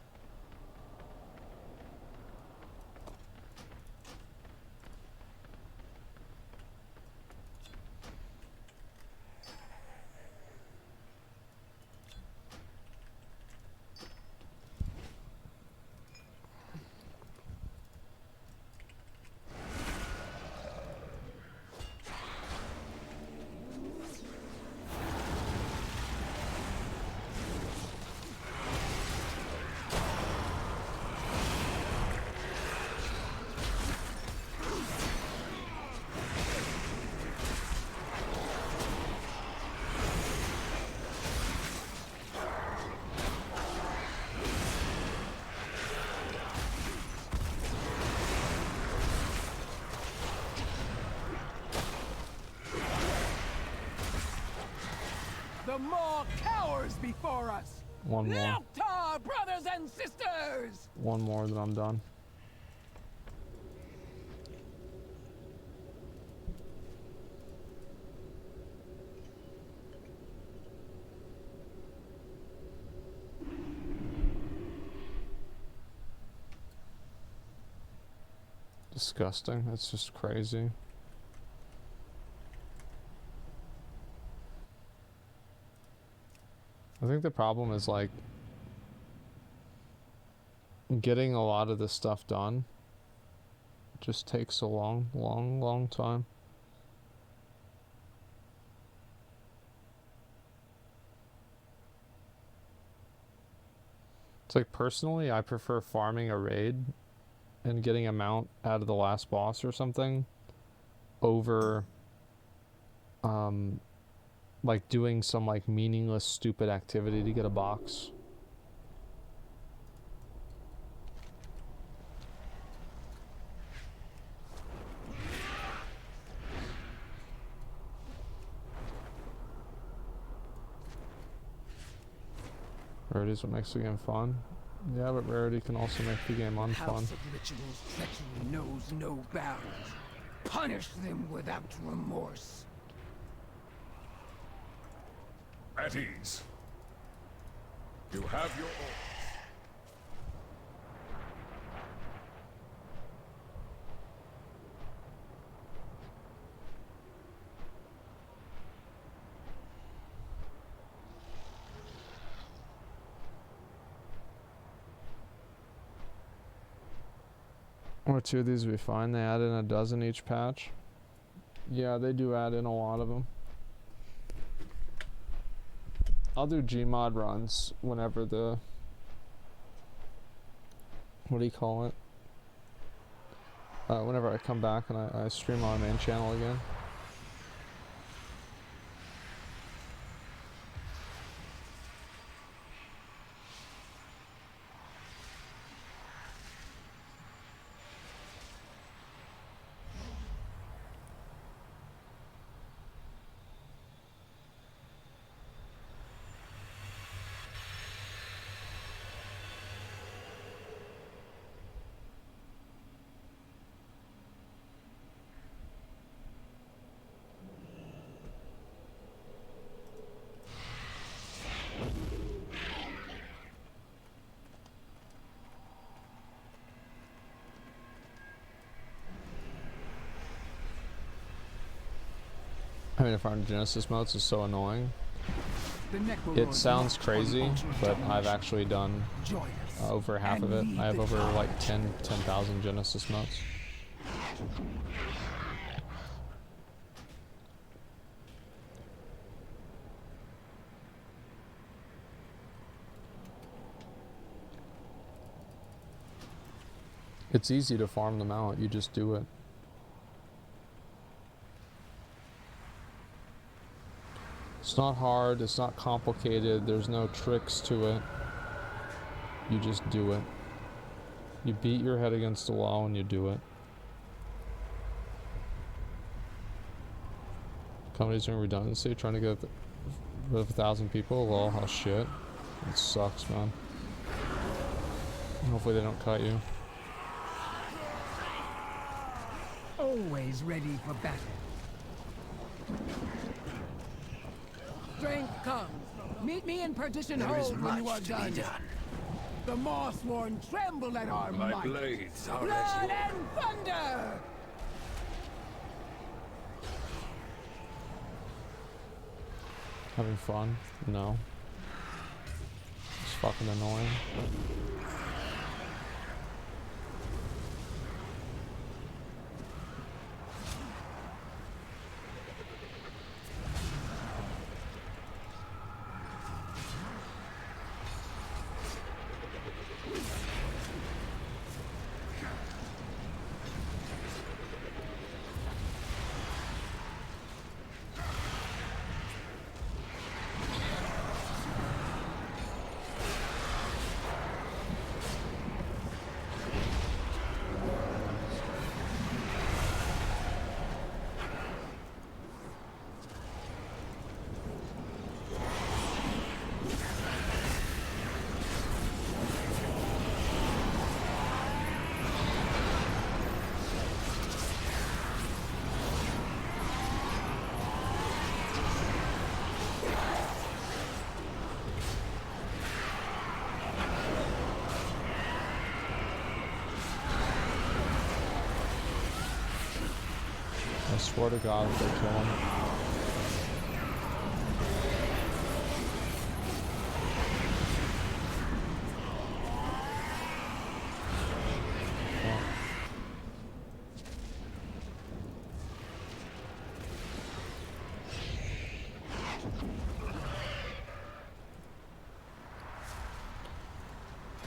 Speaker 2: The Maw cowers before us!
Speaker 1: One more.
Speaker 2: Loktar, brothers and sisters!
Speaker 1: One more, then I'm done. Disgusting. That's just crazy. I think the problem is like getting a lot of this stuff done just takes a long time. It's like personally I prefer farming a raid and getting a mount out of the last boss or something over like doing some like meaningless stupid activity to get a box. Rarity is what makes the game fun. Yeah, but rarity can also make the game unfun.
Speaker 2: House of Ritual's treachery knows no bounds. Punish them without remorse.
Speaker 5: At ease. You have your orders.
Speaker 1: One or two of these would be fine. They add in a dozen each patch. Yeah, they do add in a lot of them. I'll do Gmod runs whenever the... What do you call it? Whenever I come back and I stream on my main channel again. I mean, if our Genesis modes is so annoying. It sounds crazy, but I've actually done over half of it. I have over like 10,000 Genesis modes. It's easy to farm them out, you just do it. It's not hard, it's not complicated, there's no tricks to it. You just do it. You beat your head against the wall and you do it. Company's doing redundancy, trying to get rid of 1,000 people. Lol, how shit. It sucks, man. Hopefully they don't cut you.
Speaker 2: Always ready for battle. strength comes. Meet me in Perdition
Speaker 7: There is
Speaker 2: Hold when you are
Speaker 7: much to be
Speaker 2: done.
Speaker 7: done.
Speaker 2: The Mossworn tremble at our
Speaker 5: My
Speaker 2: might.
Speaker 5: blades are
Speaker 2: Blood
Speaker 5: at your...
Speaker 2: and thunder!
Speaker 1: Having fun? No. It's fucking annoying. I swear to God if they kill him. Well.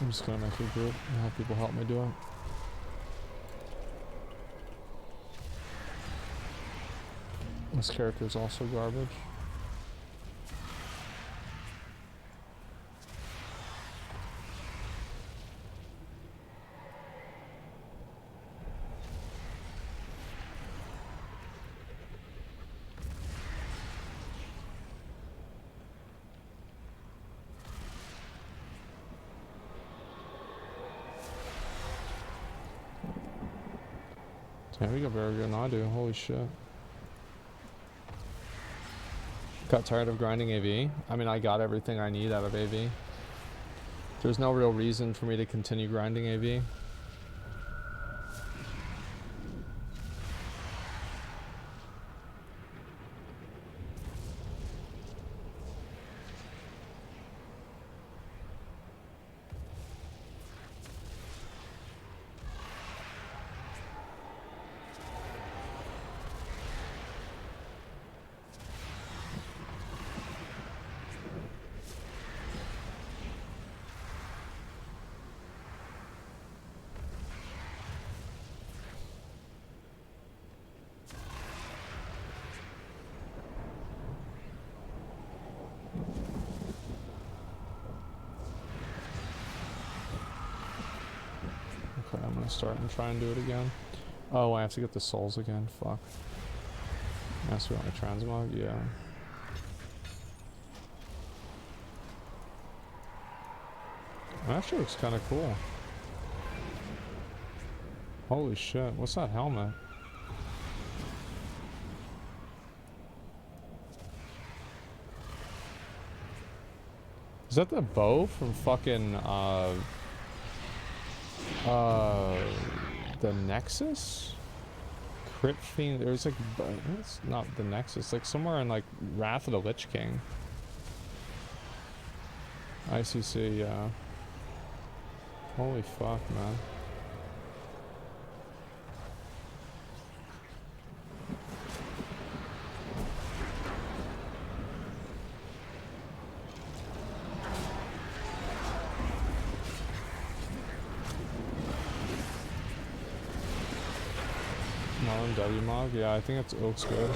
Speaker 1: I'm just gonna make a group and have people help me do it. This character is also garbage. Damn, we got very good than I do. Holy shit. Got tired of grinding AV. I mean, I got everything I need out of AV. There's no real reason for me to continue grinding AV. Okay, I'm gonna start and try and do it again. Oh, I have to get the souls again. Fuck. That's what my transmog? Yeah. That actually looks kind of cool. Holy shit, what's that helmet? Is that the bow from fucking, the Nexus? Crit Fiend, there's like, it's not the Nexus, like somewhere in like Wrath of the Lich King. ICC, yeah. Holy fuck, man. W-Mog? Yeah, I think it looks good.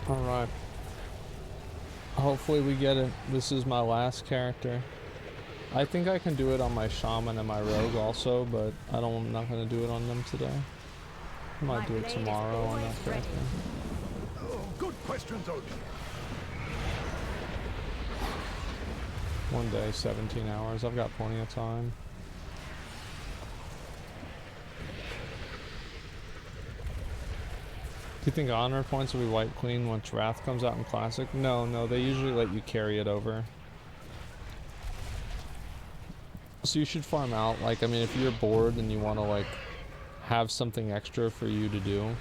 Speaker 1: Alright. Hopefully we get it. This is my last character. I think I can do it on my shaman and my rogue also, but I'm not going to do it on them today. I might do it tomorrow on that character.
Speaker 5: Oh, good questions, Odin.
Speaker 1: One day, 17 hours. I've got plenty of time. Do you think honor points will be wiped clean once Wrath comes out in Classic? No, they usually let you carry it over. So you should farm out. Like, I mean, if you're bored and you want to, like, have something extra for you to do,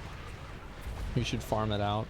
Speaker 1: you should farm it out.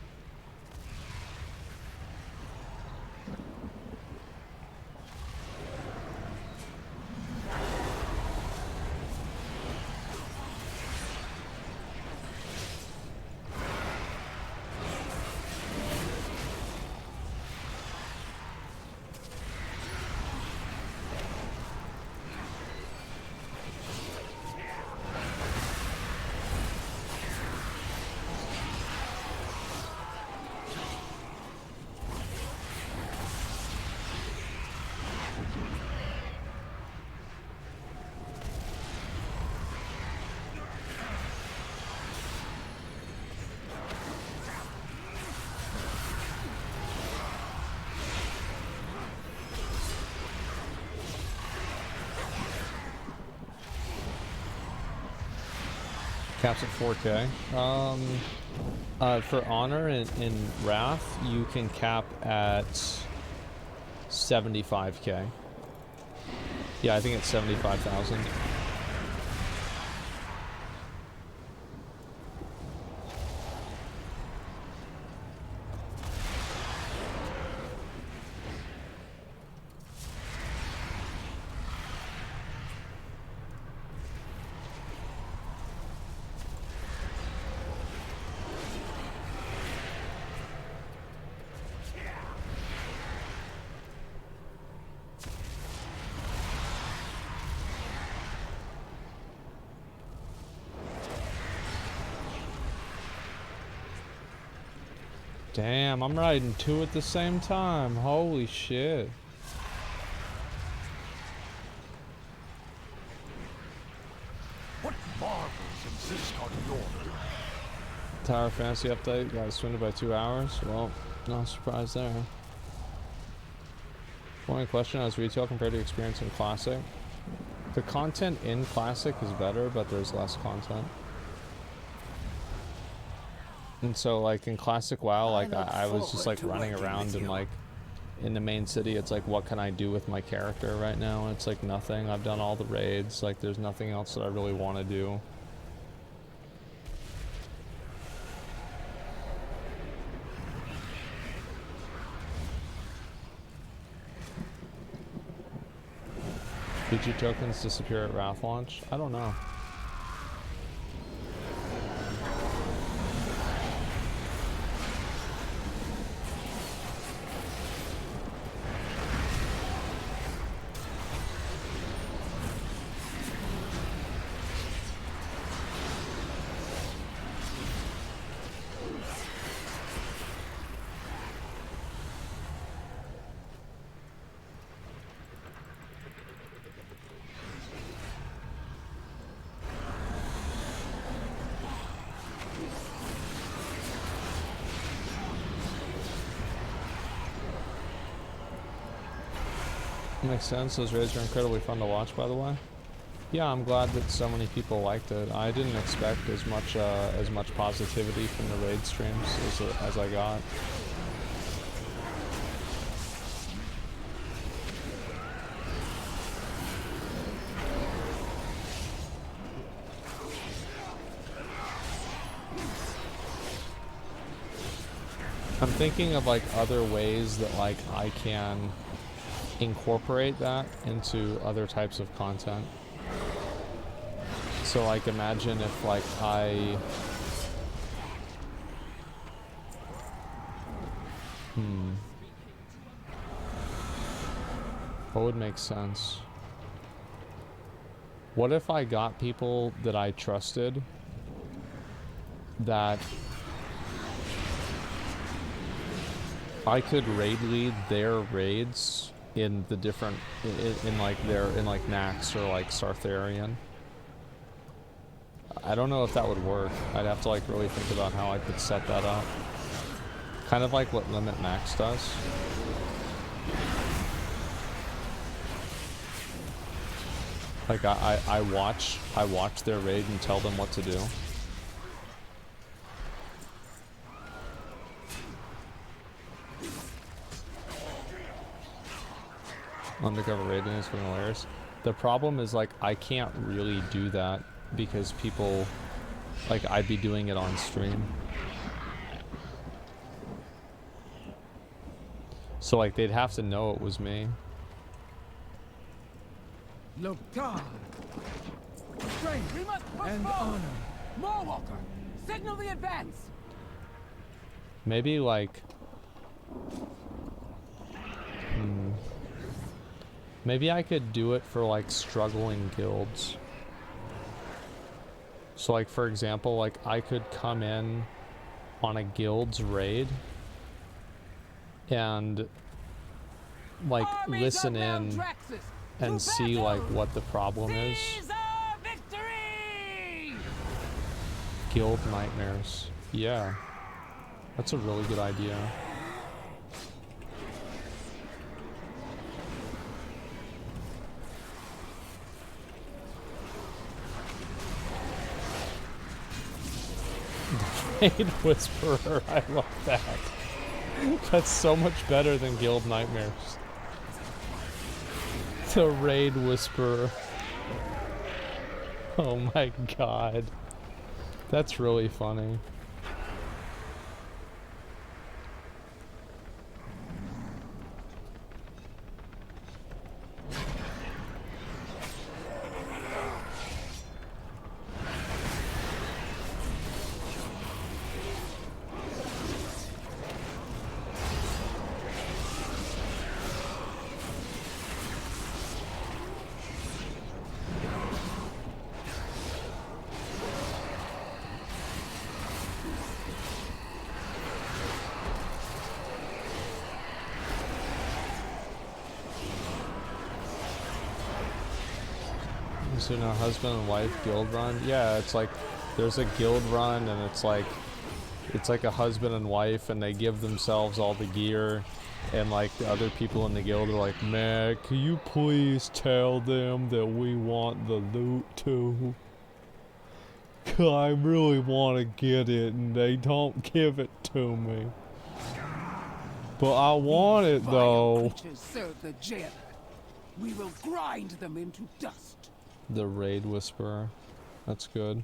Speaker 1: Caps at 4K. For honor in Wrath, you can cap at 75K. Yeah, I think it's 75,000. Damn, I'm riding two at the same time. Holy shit.
Speaker 5: What marvels exist on Yord?
Speaker 1: Tower Fantasy update. Got extended by 2 hours. Well, no surprise there. One question, as retail compared to experience in Classic. The content in Classic is better, but there's less content. And so, like, in Classic WoW, like, I was just, like, running around and, like, in the main city, it's like, what can I do with my character right now? And it's like, nothing. I've done all the raids. Like, there's nothing else that I really want to do. Digi tokens disappear at Wrath launch? I don't know. Makes sense. Those raids are incredibly fun to watch, by the way. Yeah, I'm glad that so many people liked it. I didn't expect as much positivity from the raid streams as I got. I'm thinking of, like, other ways that, like, I can incorporate that into other types of content. So, like, imagine if, like, what would make sense? What if I got people that I trusted that I could raid lead their raids in the different in like Nax or like Sartharian. I don't know if that would work. I'd have to like really think about how I could set that up. Kind of like what Limit Max does. Like I watch their raid and tell them what to do. Undercover raiding is fucking hilarious. The problem is like I can't really do that because people, like, I'd be doing it on stream. So like they'd have to know it was me.
Speaker 2: Loktar. Strength
Speaker 6: We must push
Speaker 2: and
Speaker 6: forward.
Speaker 2: honor.
Speaker 6: Moorwalker, signal the advance.
Speaker 1: Maybe like maybe I could do it for like struggling guilds. So like for example, like I could come in on a guild's raid and like
Speaker 6: Armies
Speaker 1: listen
Speaker 6: of
Speaker 1: in
Speaker 6: Maldraxxus,
Speaker 1: and
Speaker 6: to
Speaker 1: see like
Speaker 6: battle!
Speaker 1: what the problem is.
Speaker 6: Seize our victory!
Speaker 1: Guild nightmares. Yeah. That's a really good idea. Raid Whisperer, I love that. That's so much better than Guild Nightmares. The Raid Whisperer. Oh my god. That's really funny. So now husband and wife guild run? Yeah, it's like there's a guild run and it's like a husband and wife and they give themselves all the gear and like the other people in the guild are like, man, can you please tell them that we want the loot too? 'Cause I really want to get it and they don't give it to me. But I want it
Speaker 2: Vile
Speaker 1: though.
Speaker 2: creatures serve the jailer. We will grind them into dust.
Speaker 1: The Raid Whisperer. That's good.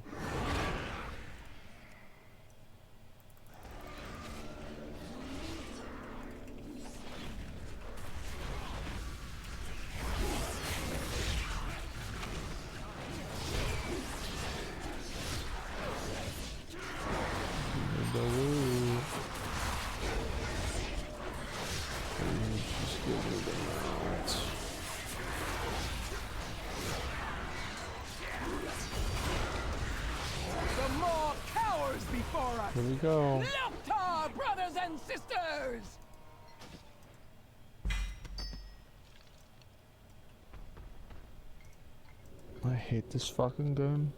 Speaker 1: Just give me the mount.
Speaker 6: The Maw cowers before us.
Speaker 1: Here we go.
Speaker 6: Loktar, brothers and sisters!
Speaker 1: I hate this fucking game.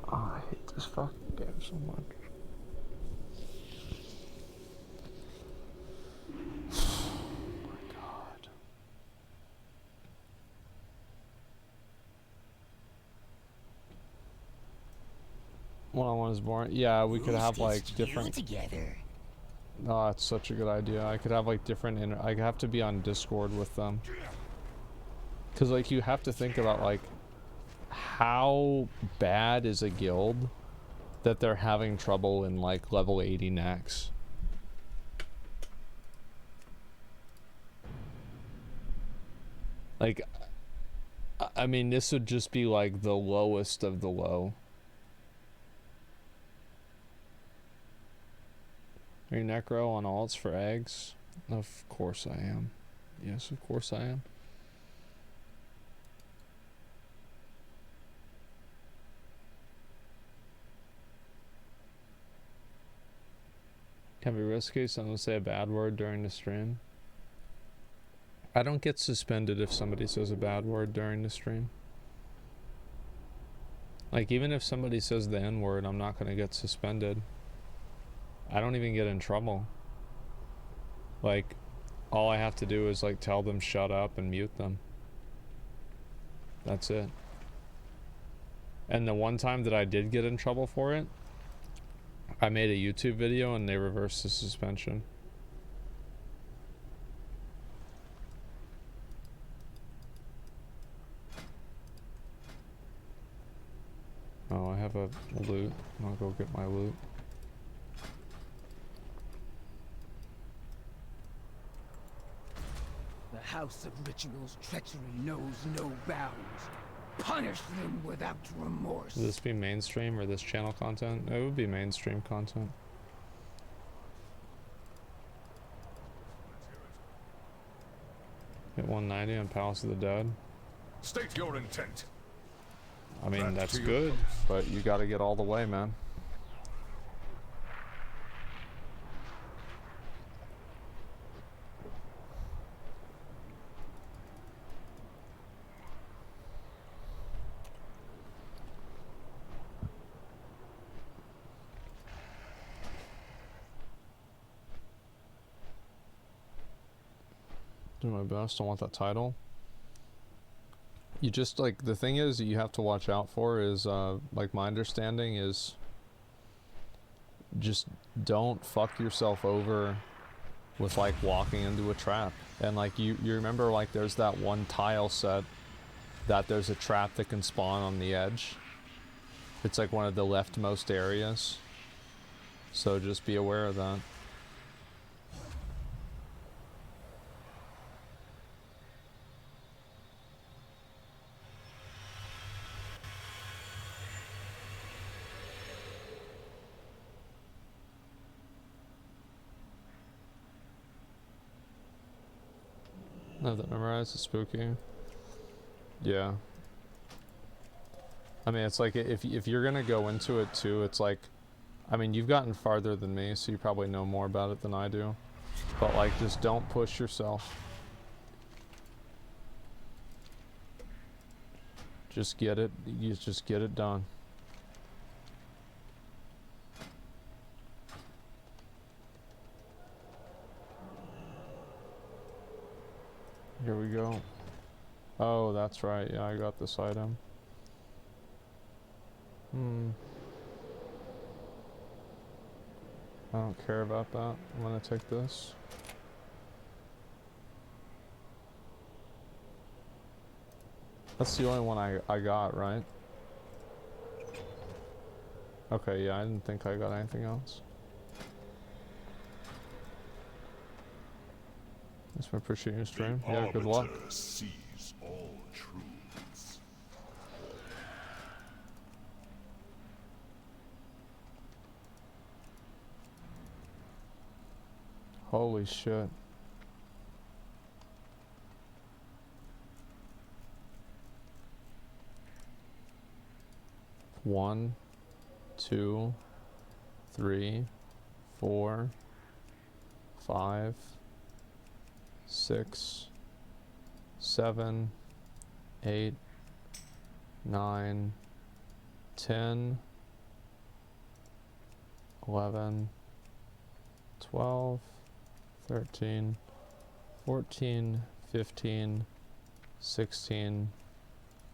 Speaker 1: Oh, I hate this fucking game so much. Oh my god. One-on-one is boring. Yeah, we could have like different.
Speaker 2: together.
Speaker 1: Oh, it's such a good idea. I could have like different. I have to be on Discord with them. Cause like you have to think about like how bad is a guild that they're having trouble in like level 80 Nax. Like, I mean, this would just be like the lowest of the low. Are you Necro on alts for eggs? Of course I am. Yes, of course I am. Can be risky. Someone say a bad word during the stream. I don't get suspended if somebody says a bad word during the stream. Like, even if somebody says the N-word, I'm not going to get suspended. I don't even get in trouble. Like, all I have to do is, like, tell them shut up and mute them. That's it. And the one time that I did get in trouble for it, I made a YouTube video and they reversed the suspension. Oh, I have a loot. I'll go get my loot.
Speaker 2: The House of Ritual's treachery knows no bounds. Punish them without remorse.
Speaker 1: Will this be mainstream or this channel content? It would be mainstream content. Hit 190 on Palace of the Dead.
Speaker 5: State your intent.
Speaker 1: I mean, that's
Speaker 5: to
Speaker 1: good, but you gotta get all the way, man. Do my best. I want that title. You just, like, the thing is you have to watch out for is, like, my understanding is just don't fuck yourself over with, like, walking into a trap. And, like, you remember, like, there's that one tile set that there's a trap that can spawn on the edge. It's, like, one of the leftmost areas. So just be aware of that. Have that memorized. It's spooky. Yeah. I mean, it's like if you're gonna go into it too, it's like, I mean, you've gotten farther than me, so you probably know more about it than I do. But like, just don't push yourself. Just get it. You just get it done. Here we go. Oh, that's right. Yeah, I got this item. I don't care about that. I'm gonna take this. That's the only one I got, right? Okay, yeah, I didn't think I got anything else. That's my appreciate your stream. Yeah, good luck.
Speaker 5: Sees all truths.
Speaker 1: Holy shit. One, 2, 3, 4, 5, 6, 7, 8, 9, 10, 11, 12, 13, 14, 15, 16,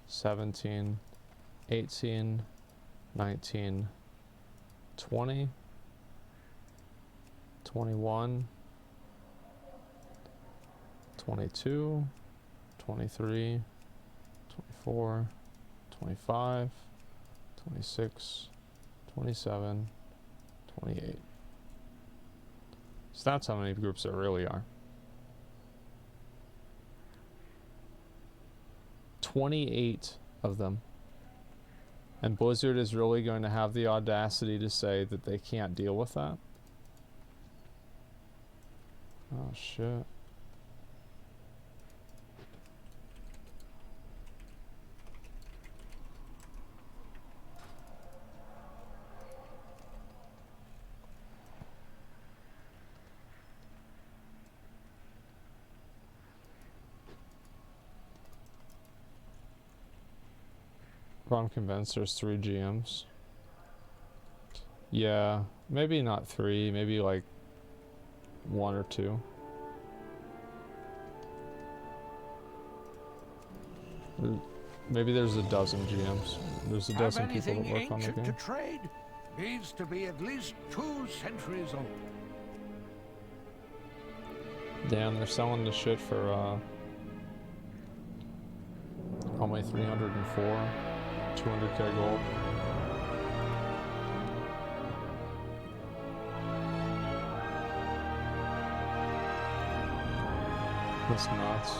Speaker 1: 17, 18, 19, 20, 21, 22, 23, 24, 25, 26, 27, 28. So that's how many groups there really are. 28 of them. And Blizzard is really going to have the audacity to say that they can't deal with that? Oh shit. If I'm convinced there's 3 GMs. Yeah, maybe not 3, maybe like 1 or 2. Maybe there's a dozen GMs. There's a dozen people that work on the game.
Speaker 8: To trade needs to be at least 2 centuries old.
Speaker 1: Damn, they're selling the shit for only 304, 200k gold. That's nuts.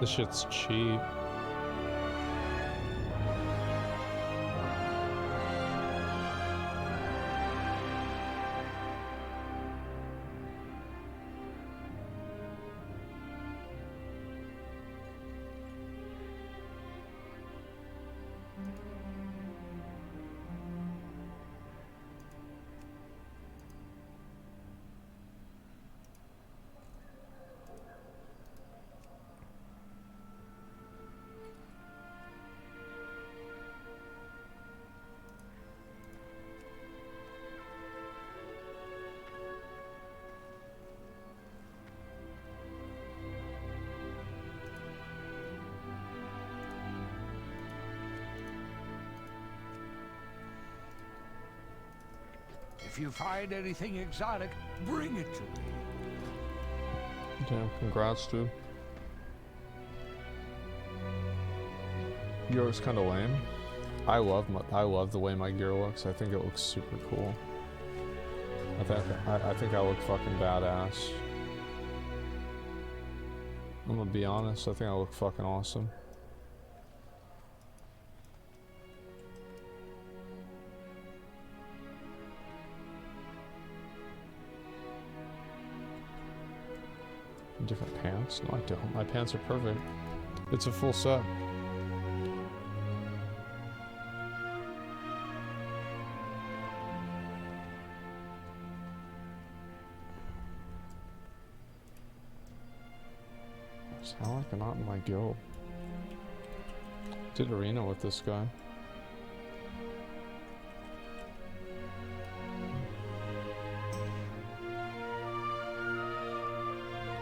Speaker 1: This shit's cheap.
Speaker 8: If you find anything exotic, bring it to me.
Speaker 1: Damn, congrats, dude. Yours kind of lame. I love the way my gear looks. I think it looks super cool. I think I look fucking badass. I'm gonna be honest. I think I look fucking awesome. Different pants? No, I don't. My pants are perfect. It's a full set. How like I'm not in my guild? Did arena with this guy.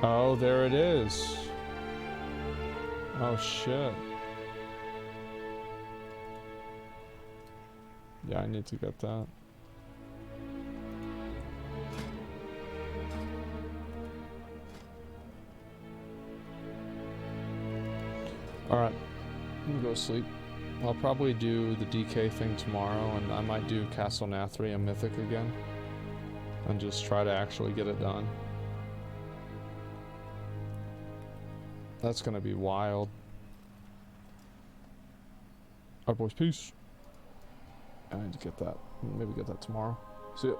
Speaker 1: Oh, there it is. Oh shit. Yeah, I need to get that. Alright, I'm gonna go sleep. I'll probably do the DK thing tomorrow, and I might do Castle Nathri Mythic again. And just try to actually get it done. That's gonna be wild. Alright boys, peace. I need to get that. Maybe get that tomorrow. See ya.